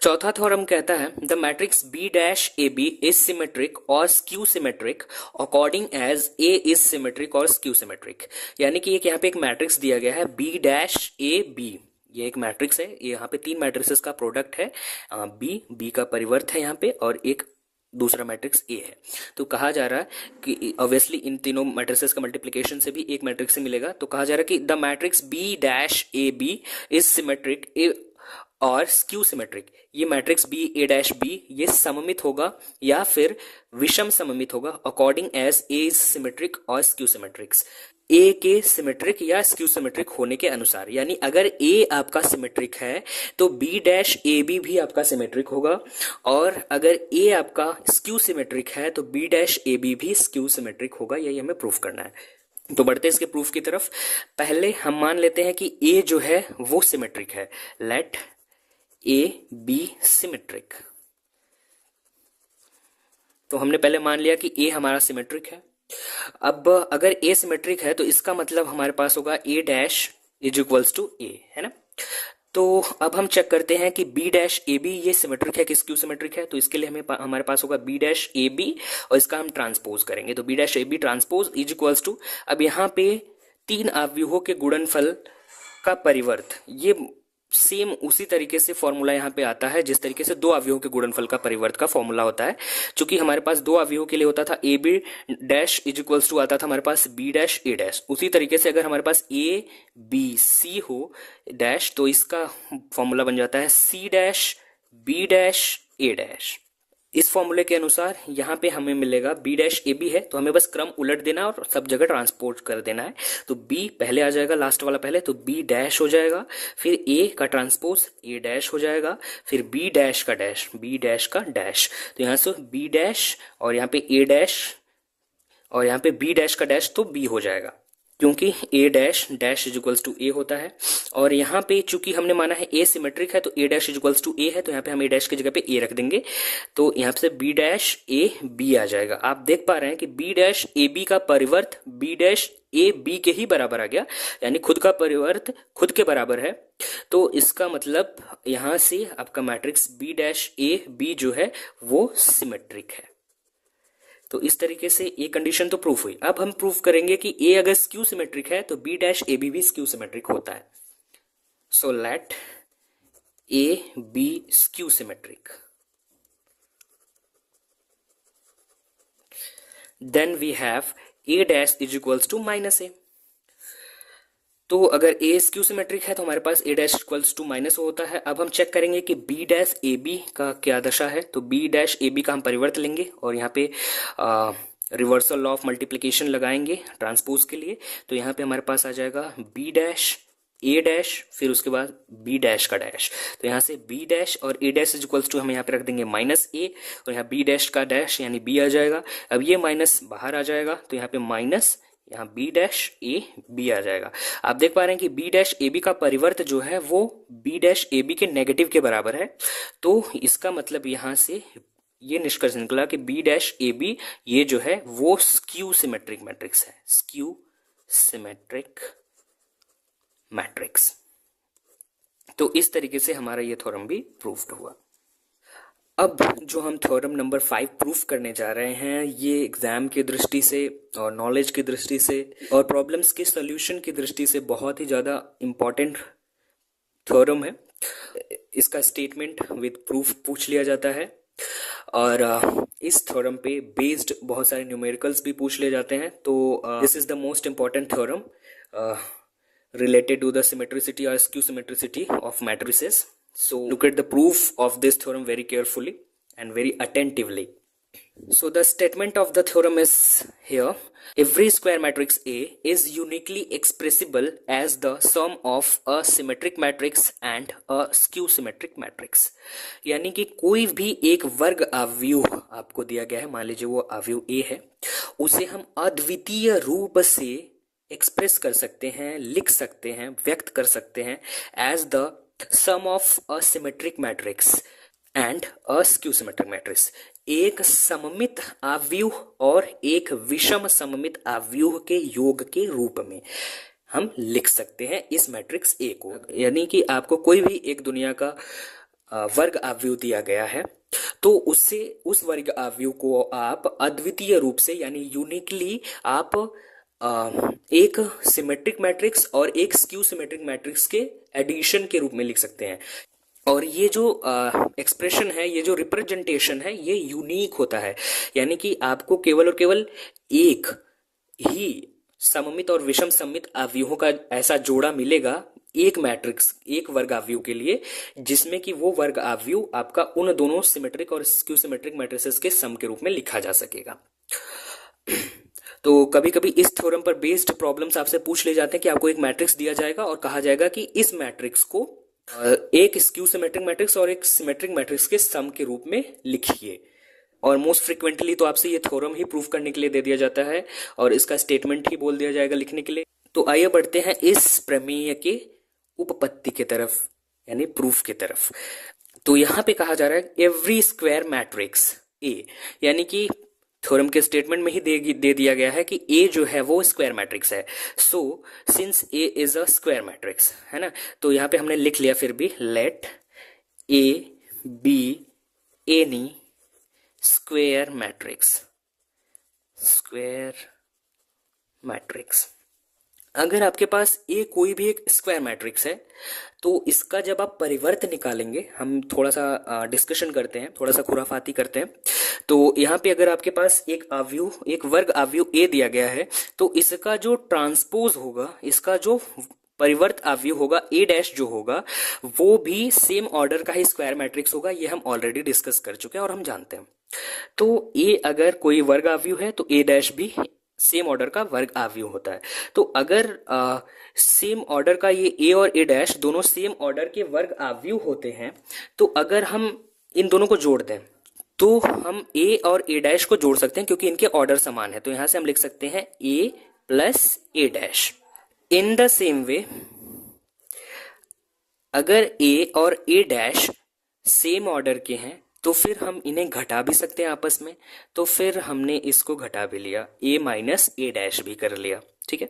चौथा थ्योरम कहता है the matrix B dash A B is symmetric और skew symmetric according as A is symmetric और स्क्यू सिमेट्रिक। यानी कि एक यहाँ पे एक मैट्रिक्स दिया गया है बी डैश ए बी, ये एक मैट्रिक्स है, ये यहाँ पे तीन मैट्रिक्सेस का प्रोडक्ट है, बी का परिवर्त है यहाँ पे, और एक दूसरा मैट्रिक्स ए है। तो कहा जा रहा है कि ऑब्वियसली इन तीनों मैट्रिक्सेस का मल्टीप्लिकेशन से भी एक मैट्रिक्स से मिलेगा। तो कहा जा रहा है कि the matrix B dash A B is symmetric और स्क्यू सिमेट्रिक। ये matrix B A dash B ये सममित होगा या फिर विषम सममित होगा according as A is symmetric और स्क्यू सिमेट्रिक्स, ए के सिमेट्रिक या स्क्यू सिमेट्रिक होने के अनुसार। यानी अगर ए आपका सिमेट्रिक है तो बी डैश ए बी भी आपका सिमेट्रिक होगा, और अगर ए आपका स्क्यू सिमेट्रिक है तो बी डैश ए बी भी स्क्यू सिमेट्रिक होगा। यही हमें प्रूफ करना है। तो बढ़ते इसके प्रूफ की तरफ। पहले हम मान लेते हैं कि ए जो है वो सिमेट्रिक है। Let A B symmetric. तो हमने पहले मान लिया कि ए हमारा सिमेट्रिक है। अब अगर ए सिमेट्रिक है तो इसका मतलब हमारे पास होगा ए dash is equals to A, है ना। तो अब हम चेक करते हैं कि बी डैश ए बी ये सिमेट्रिक है कि स्क्यू सिमेट्रिक है। तो इसके लिए हमारे पास होगा बी डैश ए बी और इसका हम ट्रांसपोज करेंगे। तो B dash A B transpose is equals to, अब यहाँ पे 3 अवयवों के गुणनफल का परिवर्त, ये सेम उसी तरीके से फॉर्मूला यहाँ पे आता है जिस तरीके से 2 अवयवों के गुणनफल का परिवर्त का फॉर्मूला होता है। चूंकि हमारे पास 2 अवयवों के लिए होता था A B dash is equals to आता था हमारे पास बी डैश ए डैश, उसी तरीके से अगर हमारे पास ए बी सी हो डैश तो इसका फॉर्मूला बन जाता है C dash B dash A dash. इस फॉर्मूले के अनुसार यहाँ पे हमें मिलेगा बी डैश ए बी है तो हमें बस क्रम उलट देना और सब जगह ट्रांसपोर्ट कर देना है। तो बी पहले आ जाएगा, लास्ट वाला पहले, तो बी डैश हो जाएगा, फिर ए का ट्रांसपोज ए डैश हो जाएगा, फिर बी डैश का डैश बी डैश का डैश। तो यहाँ से बी डैश और यहाँ पे ए डैश और यहाँ पे बी डैश का डैश तो बी हो जाएगा क्योंकि A dash dash is equals to A होता है। और यहाँ पे चूंकि हमने माना है ए सिमेट्रिक है तो A dash is equals to A है, तो यहाँ पे हम ए डैश की जगह पे ए रख देंगे। तो यहाँ से बी डैश ए बी आ जाएगा। आप देख पा रहे हैं कि बी डैश ए बी का परिवर्त बी डैश ए बी के ही बराबर आ गया, यानी खुद का परिवर्त खुद के बराबर है। तो इसका मतलब यहाँ से आपका matrix B dash A B जो है वो सिमेट्रिक है। तो इस तरीके से ये कंडीशन तो प्रूफ हुई। अब हम प्रूफ करेंगे कि ए अगर स्क्यू सिमेट्रिक है तो बी डैश ए बी भी स्क्यू सिमेट्रिक होता है। So let A B skew symmetric, then we have A dash is equals to minus A. तो अगर ए स्क्यू सिमेट्रिक है तो हमारे पास A dash equals to minus होता है। अब हम चेक करेंगे कि बी डैश ए बी का क्या दशा है। तो बी डैश ए बी का हम परिवर्त लेंगे और यहाँ पे रिवर्सल लॉ ऑफ मल्टीप्लिकेशन लगाएंगे ट्रांसपोज के लिए। तो यहाँ पे हमारे पास आ जाएगा बी डैश ए डैश फिर उसके बाद बी डैश का डैश। तो यहाँ से बी डैश और A dash is equals to हम यहाँ पे रख देंगे माइनस ए और यहाँ बी डैश का डैश यानी बी आ जाएगा। अब ये माइनस बाहर आ जाएगा तो यहाँ पे माइनस यहाँ बी डैश ए बी आ जाएगा। आप देख पा रहे हैं कि बी डैश ए बी का परिवर्त जो है वो बी डैश ए बी के नेगेटिव के बराबर है। तो इसका मतलब यहाँ से ये निष्कर्ष निकला कि बी डैश ए बी ये जो है वो स्क्यू सिमेट्रिक मैट्रिक्स है, स्क्यू सिमेट्रिक मैट्रिक्स। तो इस तरीके से हमारा ये थ्योरम भी प्रूव्ड हुआ। अब जो हम थ्योरम नंबर 5 प्रूफ करने जा रहे हैं ये एग्जाम की दृष्टि से और नॉलेज की दृष्टि से और प्रॉब्लम्स के सॉल्यूशन की दृष्टि से बहुत ही ज़्यादा इम्पॉर्टेंट थ्योरम है। इसका स्टेटमेंट विद प्रूफ पूछ लिया जाता है और इस थ्योरम पे बेस्ड बहुत सारे न्यूमेरिकल्स भी पूछ लिए जाते हैं। तो this is the most important theorem related to the symmetricity or skew symmetricity of matrices. So look at the proof of this theorem very carefully and very attentively. So the statement of the theorem is here: every square matrix A is uniquely expressible as the sum of a symmetric matrix and a skew symmetric matrix. यानी कि कोई भी एक वर्ग अवयव आपको दिया गया है, मान लीजिए वो अवयव A है, उसे हम अद्वितीय रूप से एक्सप्रेस कर सकते हैं, लिख सकते हैं, व्यक्त कर सकते हैं as the sum of a symmetric matrix and a skew symmetric matrix. एक सममित अवयव और एक विषम सममित अवयव के योग के रूप में हम लिख सकते हैं इस मैट्रिक्स ए को। यानी कि आपको कोई भी एक दुनिया का वर्ग अवयव दिया गया है तो उससे उस वर्ग अवयव को आप अद्वितीय रूप से यानी यूनिकली आप एक सिमेट्रिक मैट्रिक्स और एक स्क्यू सिमेट्रिक मैट्रिक्स के एडिशन के रूप में लिख सकते हैं। और ये जो एक्सप्रेशन है, ये जो रिप्रेजेंटेशन है, ये यूनिक होता है। यानी कि आपको केवल और केवल एक ही सममित और विषम सममित अवयवों का ऐसा जोड़ा मिलेगा एक मैट्रिक्स, एक वर्ग अवयव के लिए, जिसमें कि वो वर्ग अवयव आपका उन दोनों सिमेट्रिक और स्क्यू सिमेट्रिक मैट्रिसेस के सम के रूप में लिखा जा सकेगा। तो कभी कभी इस थ्योरम पर बेस्ड प्रॉब्लम्स आपसे पूछ ले जाते हैं कि आपको एक मैट्रिक्स दिया जाएगा और कहा जाएगा कि इस मैट्रिक्स को एक स्क्यू सिमेट्रिक मैट्रिक्स और एक सिमेट्रिक मैट्रिक्स के सम के रूप में लिखिए। और मोस्ट फ्रिक्वेंटली तो आपसे ये थ्योरम ही प्रूफ करने के लिए दे दिया जाता है और इसका स्टेटमेंट ही बोल दिया जाएगा लिखने के लिए। तो आइए बढ़ते हैं इस प्रमेय के उपपत्ति की तरफ, यानी प्रूफ की तरफ। तो यहाँ पे कहा जा रहा है एवरी स्क्वायर मैट्रिक्स ए, यानी कि थ्योरम के स्टेटमेंट में ही दे दिया गया है कि ए जो है वो स्क्वायर मैट्रिक्स है। So since A is a square matrix, है ना, तो यहाँ पे हमने लिख लिया फिर भी let A B any square matrix. Square matrix, अगर आपके पास ए कोई भी एक स्क्वायर मैट्रिक्स है तो इसका जब आप परिवर्त निकालेंगे, हम थोड़ा सा डिस्कशन करते हैं, थोड़ा सा खुराफाती करते हैं। तो यहाँ पे अगर आपके पास एक आव्यूह, एक वर्ग आव्यूह ए दिया गया है, तो इसका जो ट्रांसपोज होगा, इसका जो परिवर्त आव्यूह होगा ए डैश जो होगा, वो भी सेम ऑर्डर का ही स्क्वायर मैट्रिक्स होगा। ये हम ऑलरेडी डिस्कस कर चुके हैं और हम जानते हैं। तो ए अगर कोई वर्ग आव्यूह है तो ए डैश भी सेम ऑर्डर का वर्ग आव्यूह होता है। तो अगर सेम ऑर्डर का ये ए और ए डैश दोनों सेम ऑर्डर के वर्ग आव्यूह होते हैं, तो अगर हम इन दोनों को जोड़ दें तो हम ए और ए डैश को जोड़ सकते हैं क्योंकि इनके ऑर्डर समान है। तो यहां से हम लिख सकते हैं A plus A dash. In the same way, अगर ए और ए डैश सेम ऑर्डर के हैं तो फिर हम इन्हें घटा भी सकते हैं आपस में। तो फिर हमने इसको घटा भी लिया, ए माइनस ए डैश भी कर लिया। ठीक है,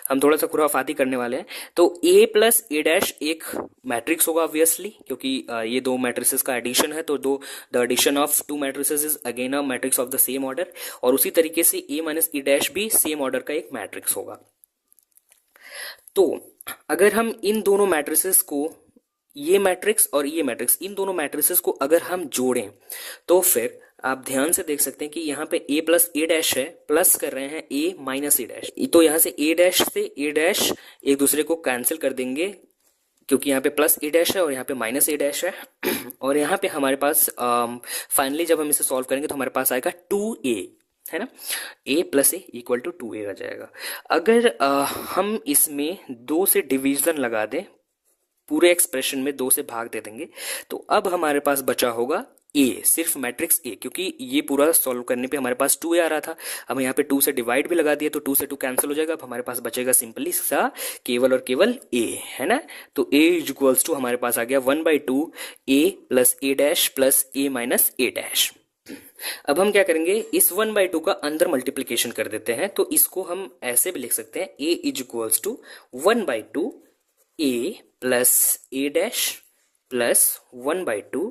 हम थोड़ा सा खुराफाती करने वाले हैं। तो ए प्लस ए डैश एक मैट्रिक्स होगा ऑब्वियसली, क्योंकि ये दो मैट्रिसेस का एडिशन है। तो the addition of two matrices is again a matrix of the same order. और उसी तरीके से ए माइनस ए डैश भी सेम ऑर्डर का एक मैट्रिक्स होगा। तो अगर हम इन दोनों मैट्रिसेस को, ये मैट्रिक्स और ये मैट्रिक्स, इन दोनों मैट्रिसेस को अगर हम जोड़ें तो फिर आप ध्यान से देख सकते हैं कि यहाँ पे ए प्लस ए डैश है, प्लस कर रहे हैं ए माइनस ए डैश। तो यहाँ से ए डैश से ए डैश एक दूसरे को कैंसिल कर देंगे क्योंकि यहाँ पे प्लस ए डैश है और यहाँ पे माइनस ए डैश है। और यहाँ पे हमारे पास फाइनली जब हम इसे सॉल्व करेंगे तो हमारे पास आएगा 2a, है ना, a plus A equal to 2a आ जाएगा। अगर हम इसमें 2 से डिवीजन लगा दें, पूरे एक्सप्रेशन में 2 से भाग दे देंगे, तो अब हमारे पास बचा होगा ए, सिर्फ मैट्रिक्स ए, क्योंकि ये पूरा सॉल्व करने पे हमारे पास 2a आ रहा था। अब यहाँ पे 2 से डिवाइड भी लगा दिया तो 2 से 2 कैंसिल हो जाएगा। अब हमारे पास बचेगा सिंपली सा केवल और केवल a, है ना। तो a इज इक्वल्स टू हमारे पास आ गया 1/2 a plus A dash plus A minus A dash. अब हम क्या करेंगे, इस 1/2 का अंदर मल्टीप्लीकेशन कर देते हैं। तो इसको हम ऐसे भी लिख सकते हैं, a is equals to 1/2 a plus A dash plus 1/2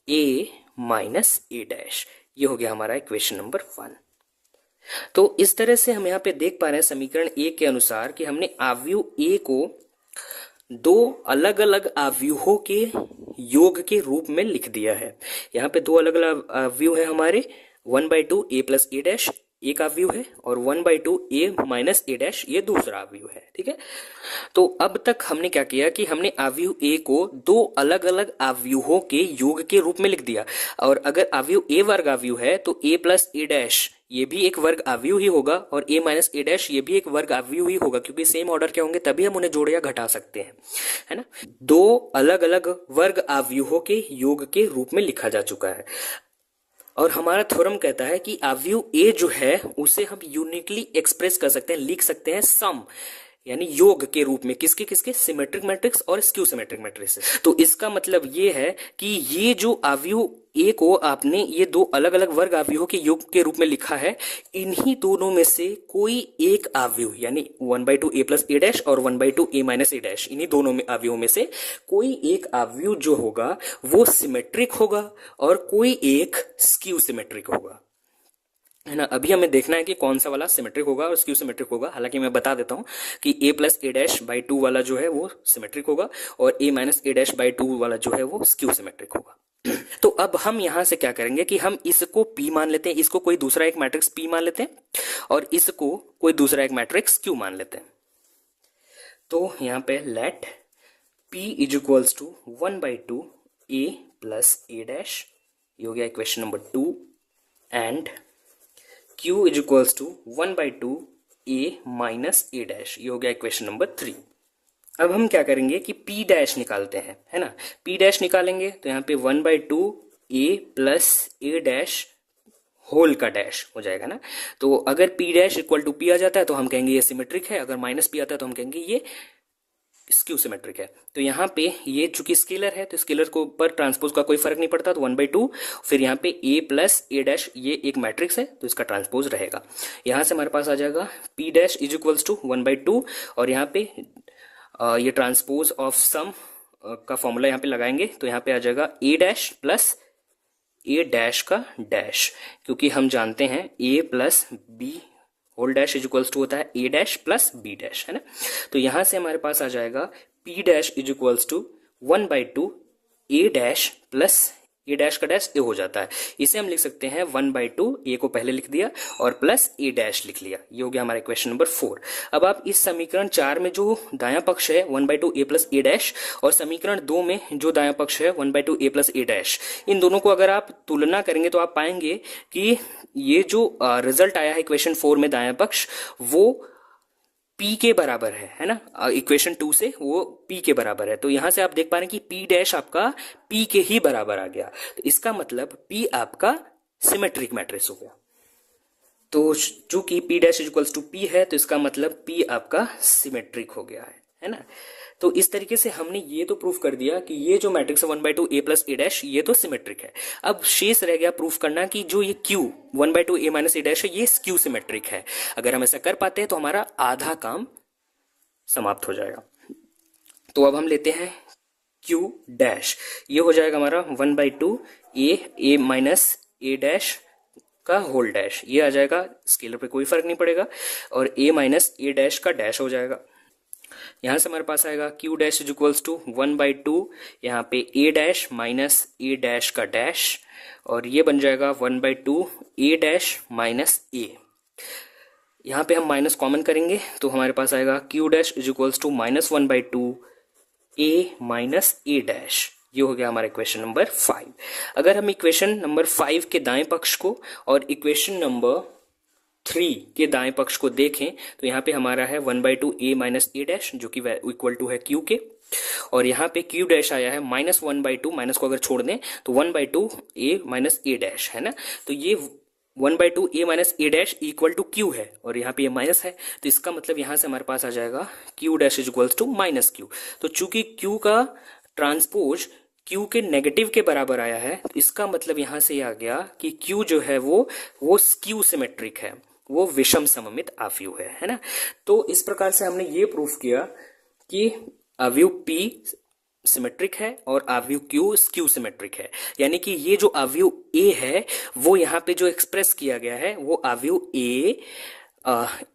a minus A dash. ये हो गया हमारा इक्वेशन नंबर 1। तो इस तरह से हम यहाँ पे देख पा रहे हैं समीकरण ए के अनुसार कि हमने आव्यूह ए को दो अलग अलग आव्यूहों के योग के रूप में लिख दिया है। यहाँ पे दो अलग अलग आव्यूह है हमारे, 1/2 a प्लस ए डैश एक आव्यूह है और 1/2 a माइनस ए डैश ये दूसरा आव्यूह है। ठीक है, तो अब तक हमने क्या किया कि हमने आव्यूह ए को दो अलग अलग आव्यूहों के योग के रूप में लिख दिया। और अगर आव्यूह ए वर्ग आव्यूह है तो a प्लस ए डैश ये भी एक वर्ग आव्यूह ही होगा और a माइनस ए डैश ये भी एक वर्ग आव्यूह ही होगा, क्योंकि सेम ऑर्डर के होंगे तभी हम उन्हें जोड़ या घटा सकते हैं, है ना। दो अलग अलग वर्ग आव्यूहों के योग के रूप में लिखा जा चुका है। और हमारा थ्योरम कहता है कि आव्यूह ए जो है उसे हम यूनिकली एक्सप्रेस कर सकते हैं, लिख सकते हैं सम यानी योग के रूप में, किसके किसके, सिमेट्रिक मैट्रिक्स और स्क्यू सिमेट्रिक मैट्रिक्स। तो इसका मतलब ये है कि ये जो आव्यूह ए को आपने ये दो अलग अलग वर्ग आव्यूहों के योग के रूप में लिखा है, इन्हीं दोनों में से कोई एक आव्यूह यानी 1/2 a प्लस ए डैश और 1/2 a माइनस ए डैश, इन्हीं दोनों में आव्यूहों में से कोई एक आव्यूह जो होगा वो सिमेट्रिक होगा और कोई एक स्क्यू सिमेट्रिक होगा, है ना। अभी हमें देखना है कि कौन सा वाला सिमेट्रिक होगा और स्क्यू सिमेट्रिक होगा। हालांकि मैं बता देता हूं कि a plus A dash by 2 वाला जो है वो सिमेट्रिक होगा और a minus A dash by 2 वाला जो है वो स्क्यू सिमेट्रिक होगा। तो अब हम यहां से क्या करेंगे कि हम इसको p मान लेते हैं, इसको कोई दूसरा एक मैट्रिक्स p मान लेते हैं और इसको कोई दूसरा एक मैट्रिक्स q मान लेते हैं। तो यहां पे let p is equals to 1/2 a plus A dash, ये हो गया equation number 2, and q is equals to 1/2 a minus A dash, ये हो गया इक्वेशन नंबर 3। अब हम क्या करेंगे कि p डैश निकालते हैं, है ना। p डैश निकालेंगे तो यहाँ पे 1/2 a plus A dash whole का डैश हो जाएगा ना। तो अगर p dash equal to p आ जाता है तो हम कहेंगे ये सिमेट्रिक है, अगर माइनस p आता है तो हम कहेंगे ये स्क्यू सिमेट्रिक है। तो यहाँ पे ये चूंकि स्केलर है तो स्केलर को ऊपर ट्रांसपोज का कोई फर्क नहीं पड़ता, तो 1/2 फिर यहाँ पे a प्लस a डैश, ये एक मैट्रिक्स है तो इसका ट्रांसपोज रहेगा। यहाँ से हमारे पास आ जाएगा p dash is equals to 1/2 और यहाँ पे ये ट्रांसपोज ऑफ सम का फॉर्मूला यहाँ पे लगाएंगे तो यहाँ पे आ जाएगा a dash plus a dash का डैश, क्योंकि हम जानते हैं a plus b whole dash is equals to होता है a dash plus b dash, है ना। तो यहां से हमारे पास आ जाएगा p dash is equals to 1/2 a dash plus a dash का डैश ए हो जाता है। इसे हम लिख सकते हैं 1/2, a को पहले लिख दिया और प्लस a डैश लिख लिया। ये हो गया हमारा क्वेश्चन नंबर 4। अब आप इस समीकरण 4 में जो दायां पक्ष है 1/2 a प्लस a डैश और समीकरण 2 में जो दायां पक्ष है 1/2 a प्लस a डैश, इन दोनों को अगर आप तुलना करेंगे तो आप पाएंगे कि ये जो रिजल्ट आया है इक्वेशन 4 में दायां पक्ष वो p के बराबर है ना। इक्वेशन 2 से वो p के बराबर है, तो यहां से आप देख पा रहे हैं कि p डैश आपका p के ही बराबर आ गया, तो इसका मतलब p आपका सिमेट्रिक मैट्रिक्स हो गया। तो चूंकि p dash equals to p है तो इसका मतलब p आपका सिमेट्रिक हो गया है ना। तो इस तरीके से हमने ये तो प्रूफ कर दिया कि ये जो मैट्रिक्स है 1/2 a प्लस a डैश ये तो सिमेट्रिक है। अब शेष रह गया प्रूफ करना कि जो ये q 1/2 a minus a dash है ये स्क्यू सिमेट्रिक है। अगर हम ऐसा कर पाते हैं तो हमारा आधा काम समाप्त हो जाएगा। तो अब हम लेते हैं q डैश, ये हो जाएगा हमारा 1/2 a माइनस a डैश का होल डैश, ये आ जाएगा, स्केलर पे कोई फर्क नहीं पड़ेगा, और a माइनस a डैश का डैश हो जाएगा। यहां से हमारे पास आएगा q dash is equals to 1/2 यहाँ पे a dash minus a dash का डैश, और ये बन जाएगा 1/2 a डैश माइनस a। यहाँ पे हम माइनस कॉमन करेंगे तो हमारे पास आएगा q dash is equals to minus 1/2 a minus a dash. ये हो गया हमारा इक्वेशन नंबर 5। अगर हम इक्वेशन नंबर 5 के दाएं पक्ष को और इक्वेशन नंबर 3 के दाएं पक्ष को देखें तो यहाँ पे हमारा है 1/2 a माइनस a डैश जो कि इक्वल टू है q के, और यहाँ पे q डैश आया है माइनस 1/2, माइनस को अगर छोड़ दें तो 1/2 a माइनस a डैश, है ना। तो ये 1/2 a minus a dash equal to q है और यहाँ पे ये माइनस है, तो इसका मतलब यहाँ से हमारे पास आ जाएगा q dash is equals to minus q। तो चूंकि q का ट्रांसपोज q के नेगेटिव के बराबर आया है तो इसका मतलब यहाँ से आ गया कि q जो है वो स्क्यू सिमेट्रिक है, वो विषम सममित आव्यूह है ना। तो इस प्रकार से हमने ये प्रूफ किया कि आव्यूह p सिमेट्रिक है और आव्यूह q स्क्यू सिमेट्रिक है, यानी कि ये जो आव्यूह a है वो यहाँ पे जो एक्सप्रेस किया गया है वो आव्यूह a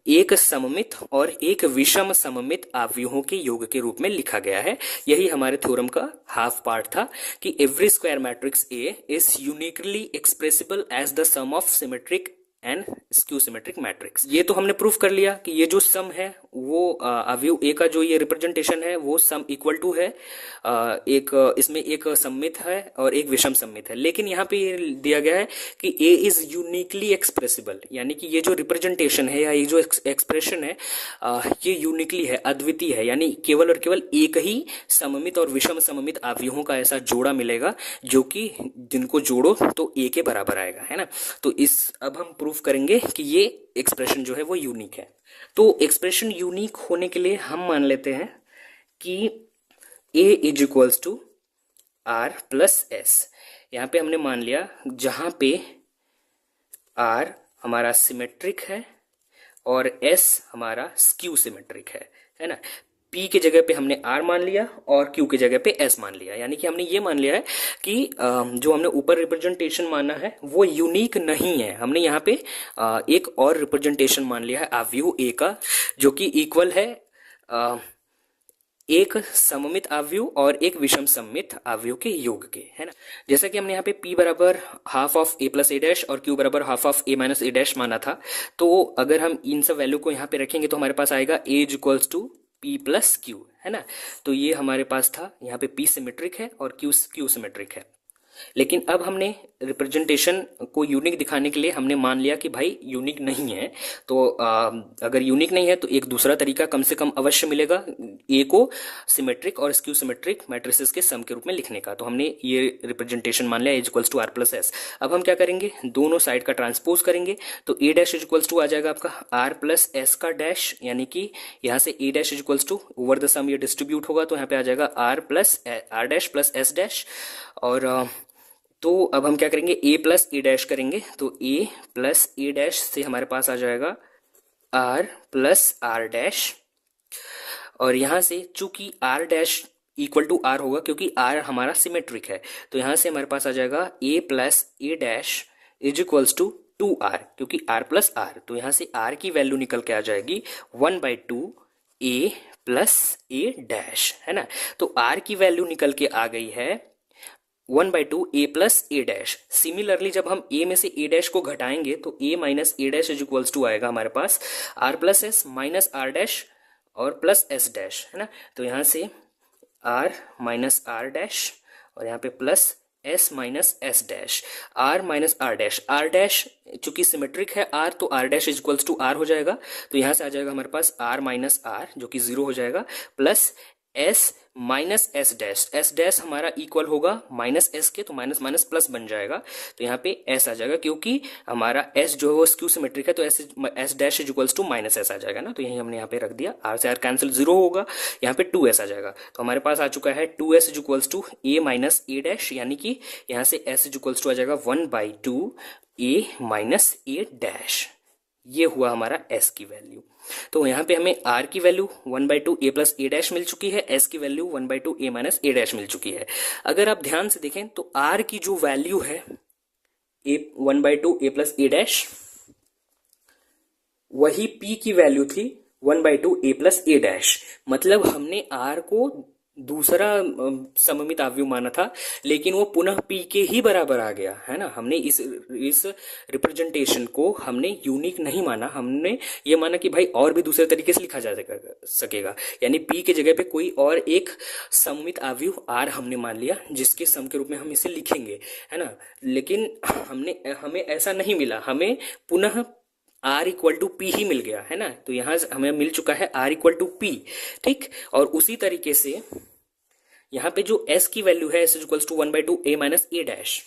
एक सममित और एक विषम सममित आव्यूहों के योग के रूप में लिखा गया है। यही हमारे थ्योरम का हाफ पार्ट था कि every square matrix A is uniquely expressible as the sum of symmetric and skew symmetric matrix. ये तो हमने प्रूफ कर लिया कि ये जो सम है वो अवयव ए का जो ये रिप्रेजेंटेशन है वो सम इक्वल टू है, एक इसमें एक सममित है और एक विषम सममित है। लेकिन यहाँ पे ये दिया गया है कि ए इज यूनिकली एक्सप्रेसिबल, यानी कि ये जो रिप्रेजेंटेशन है या ये जो एक्सप्रेशन है ये यूनिकली है, अद्वितीय है, यानी केवल और केवल एक ही सममित और विषम सममित अवयवों का ऐसा जोड़ा मिलेगा जो कि जिनको जोड़ो तो ए के बराबर आएगा, है ना। तो इस अब हम प्रूफ करेंगे कि ये एक्सप्रेशन जो है वो यूनिक है। तो एक्सप्रेशन यूनिक होने के लिए हम मान लेते हैं कि a is equals to R plus S. यहाँ पे हमने मान लिया जहां पे r हमारा सिमेट्रिक है और s हमारा स्क्यू सिमेट्रिक है ना। p के जगह पे हमने r मान लिया और q के जगह पे s मान लिया, यानी कि हमने ये मान लिया है कि जो हमने ऊपर रिप्रेजेंटेशन माना है वो यूनिक नहीं है। हमने यहाँ पे एक और रिप्रेजेंटेशन मान लिया है अवयव a का जो कि इक्वल है एक सममित अवयव और एक विषम सममित अवयव के योग के, है ना। जैसा कि हमने यहाँ पे p बराबर half of a plus A dash और q बराबर half of a minus A dash माना था, तो अगर हम इन सब वैल्यू को यहाँ पे रखेंगे तो हमारे पास आएगा a is equals to p plus q, है ना। तो ये हमारे पास था, यहाँ पे p सिमेट्रिक है और q सिमेट्रिक है। लेकिन अब हमने रिप्रेजेंटेशन को यूनिक दिखाने के लिए हमने मान लिया कि भाई यूनिक नहीं है। तो अगर यूनिक नहीं है तो एक दूसरा तरीका कम से कम अवश्य मिलेगा ए को सिमेट्रिक और स्क्यू सिमेट्रिक मैट्रिसेस के सम के रूप में लिखने का। तो हमने ये रिप्रेजेंटेशन मान लिया A equals to R plus S. अब हम क्या करेंगे, दोनों साइड का ट्रांसपोज करेंगे। तो ए डैश इक्वल्स टू आ जाएगा आपका आर प्लस एस का डैश, यानी कि यहाँ से A dash equals to over the sum ये डिस्ट्रीब्यूट होगा, तो यहाँ पे आ जाएगा R dash plus S dash. और तो अब हम क्या करेंगे, ए प्लस ए डैश करेंगे। तो ए प्लस ए डैश से हमारे पास आ जाएगा आर प्लस आर डैश, और यहां से चूंकि R dash equal to R होगा क्योंकि आर हमारा सिमेट्रिक है, तो यहां से हमारे पास आ जाएगा A plus A dash is equals to 2r, क्योंकि r प्लस आर, तो यहां से r की वैल्यू निकल के आ जाएगी 1/2 a प्लस ए डैश, है ना। तो r की वैल्यू निकल के आ गई है 1/2 a plus A dash. Similarly जब हम a में से a डैश को घटाएंगे तो a minus A dash is equals to आएगा हमारे पास r plus S minus R dash और प्लस एस डैश, है ना। तो यहाँ से r माइनस आर डैश और यहाँ पे plus s minus S dash, r minus R dash चूंकि सिमेट्रिक है r, तो r dash is equals to r हो जाएगा। तो यहाँ से आ जाएगा हमारे पास r माइनस आर जो कि 0 हो जाएगा, plus s minus S dash हमारा इक्वल होगा माइनस एस के, तो माइनस माइनस प्लस बन जाएगा। तो यहाँ पे s आ जाएगा क्योंकि हमारा s जो है वो स्क्यू सिमेट्रिक है, तो s dash is equals to minus S आ जाएगा ना। तो यही हमने यहाँ पे रख दिया, r से r कैंसिल 0 होगा, यहाँ पे 2s आ जाएगा। तो हमारे पास आ चुका है 2s is equals to a minus A dash, यानी कि यहाँ से s इज इक्वल्स टू आ जाएगा 1/2 a माइनस ए डैश। ये हुआ हमारा s की वैल्यू। तो यहाँ पे हमें r की value 1/2 a plus A dash मिल चुकी है, s की value 1/2 a minus A dash मिल चुकी है। अगर आप ध्यान से देखें तो r की जो वैल्यू है 1/2 a प्लस ए डैश, वही p की वैल्यू थी 1/2 a प्लस ए डैश। मतलब हमने r को दूसरा सममित अवयव माना था, लेकिन वो पुनः p के ही बराबर आ गया, है ना। हमने इस रिप्रेजेंटेशन को हमने यूनिक नहीं माना, हमने ये माना कि भाई और भी दूसरे तरीके से लिखा जा सकेगा, यानी p के जगह पे कोई और एक सममित अवयव r हमने मान लिया जिसके सम के रूप में हम इसे लिखेंगे, है ना। लेकिन हमें ऐसा नहीं मिला, हमें पुनः r इक्वल टू पी ही मिल गया, है ना। तो यहां हमें मिल चुका है r इक्वल टू पी, ठीक। और उसी तरीके से यहाँ पे जो s की वैल्यू है s equals to 1/2 a minus A dash,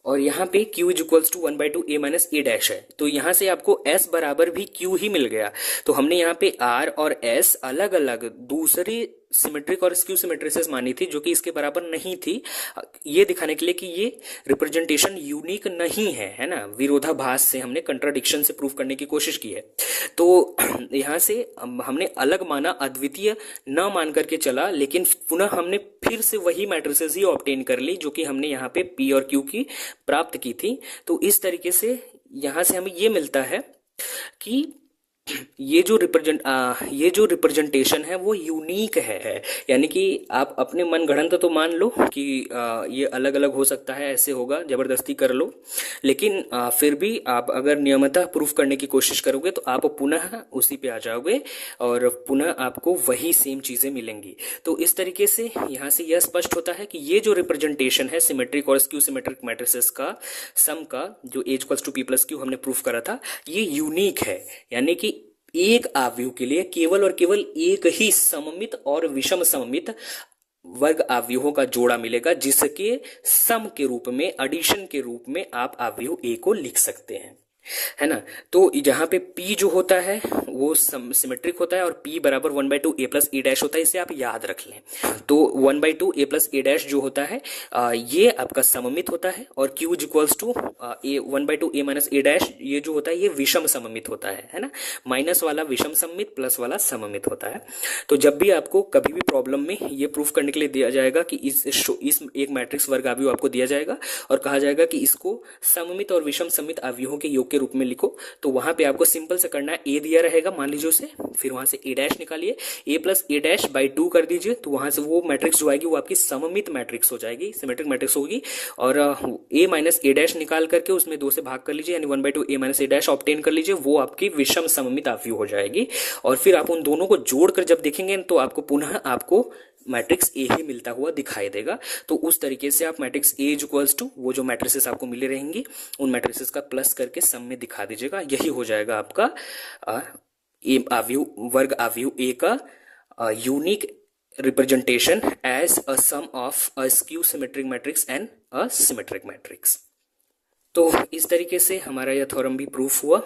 और यहाँ पे q is equals to 1/2 a minus A dash है। तो यहाँ से आपको s बराबर भी q ही मिल गया। तो हमने यहाँ पे r और s अलग अलग दूसरे सिमेट्रिक और स्क्यू सिमेट्रिसेस मानी थी जो कि इसके बराबर नहीं थी, ये दिखाने के लिए कि ये रिप्रेजेंटेशन यूनिक नहीं है, है ना। विरोधाभास से हमने कंट्राडिक्शन से प्रूव करने की कोशिश की है। तो यहाँ से हमने अलग माना, अद्वितीय न मान करके चला, लेकिन पुनः हमने फिर से वही मैट्रिसेस ही ऑब्टेन कर ली जो कि हमने यहाँ पे p और q की प्राप्त की थी। तो इस तरीके से यहाँ से हमें ये मिलता है कि ये जो रिप्रेजेंटेशन है वो यूनिक है, यानी कि आप अपने मन गढ़ंत तो मान लो कि ये अलग अलग हो सकता है, ऐसे होगा, जबरदस्ती कर लो, लेकिन फिर भी आप अगर नियमतः प्रूफ करने की कोशिश करोगे तो आप पुनः उसी पे आ जाओगे और पुनः आपको वही सेम चीजें मिलेंगी। तो इस तरीके से यहाँ से यह स्पष्ट होता है कि ये जो रिप्रेजेंटेशन है सिमेट्रिक और स्क्यू सिमेट्रिक मैट्रिसेस का सम का, जो a equals to p plus Q हमने प्रूफ करा था, ये यूनिक है, यानी कि एक अवयव के लिए केवल और केवल एक ही सममित और विषम सममित वर्ग अवयवों का जोड़ा मिलेगा, जिसके सम के रूप में, एडिशन के रूप में आप अवयव a को लिख सकते हैं, है ना। तो जहां पे p जो होता है वो सिमेट्रिक होता है और p बराबर 1/2 a प्लस ए डैश होता है, इसे आप याद रख लें। तो 1/2 a प्लस ए डैश जो होता है ये आपका सममित होता है, और q equals to 1/2 a minus A dash ये जो होता है ये विषम सममित होता है ना। माइनस वाला विषम सममित, प्लस वाला सममित होता है। तो जब भी आपको कभी भी प्रॉब्लम में ये प्रूफ करने के लिए दिया जाएगा कि इस एक मैट्रिक्स वर्ग अवयव आपको दिया जाएगा और कहा जाएगा कि इसको सममित और विषम सममित अवयवों के योग के रूप में लिखो, तो वहां पे आपको सिंपल से करना है, a दिया रहेगा मान लीजिए उसे, फिर वहां से a डैश निकालिए, a plus A dash by 2 कर दीजिए, तो वहां से वो मैट्रिक्स जो आएगी वो आपकी सममित मैट्रिक्स हो जाएगी, सिमेट्रिक मैट्रिक्स होगी। और a माइनस ए डैश निकाल करके उसमें 2 से भाग कर लीजिए, यानी 1/2 a minus A dash obtain कर लीजिए, वो आपकी विषम सममित अवयव हो जाएगी। और फिर आप उन दोनों को जोड़कर जब देखेंगे तो आपको पुनः आपको मैट्रिक्स ए ही मिलता हुआ दिखाई देगा। तो उस तरीके से आप मैट्रिक्स ए इक्वल्स टू वो जो मैट्रिसेस आपको मिले रहेंगी उन मैट्रिसेस का प्लस करके सम में दिखा दीजिएगा। यही हो जाएगा आपका वर्ग आव्यूह ए का unique representation as a sum of a skew symmetric matrix and a symmetric matrix. तो इस तरीके से हमारा यह थ्योरम भी प्रूफ हुआ।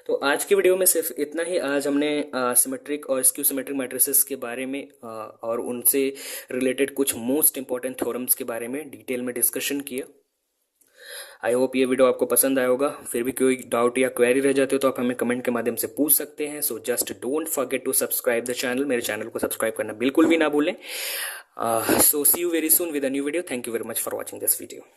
तो आज की वीडियो में सिर्फ इतना ही। आज हमने सिमेट्रिक और स्क्यू सिमेट्रिक मैट्रिसेस के बारे में और उनसे रिलेटेड कुछ मोस्ट इंपॉर्टेंट थ्योरम्स के बारे में डिटेल में डिस्कशन किया। आई होप ये वीडियो आपको पसंद आया होगा। फिर भी कोई डाउट या क्वेरी रह जाते हो तो आप हमें कमेंट के माध्यम से पूछ सकते हैं। So just don't forget to subscribe the channel. मेरे चैनल को सब्सक्राइब करना बिल्कुल भी ना भूलें। So see you very soon with a new video. Thank you very much for watching this video.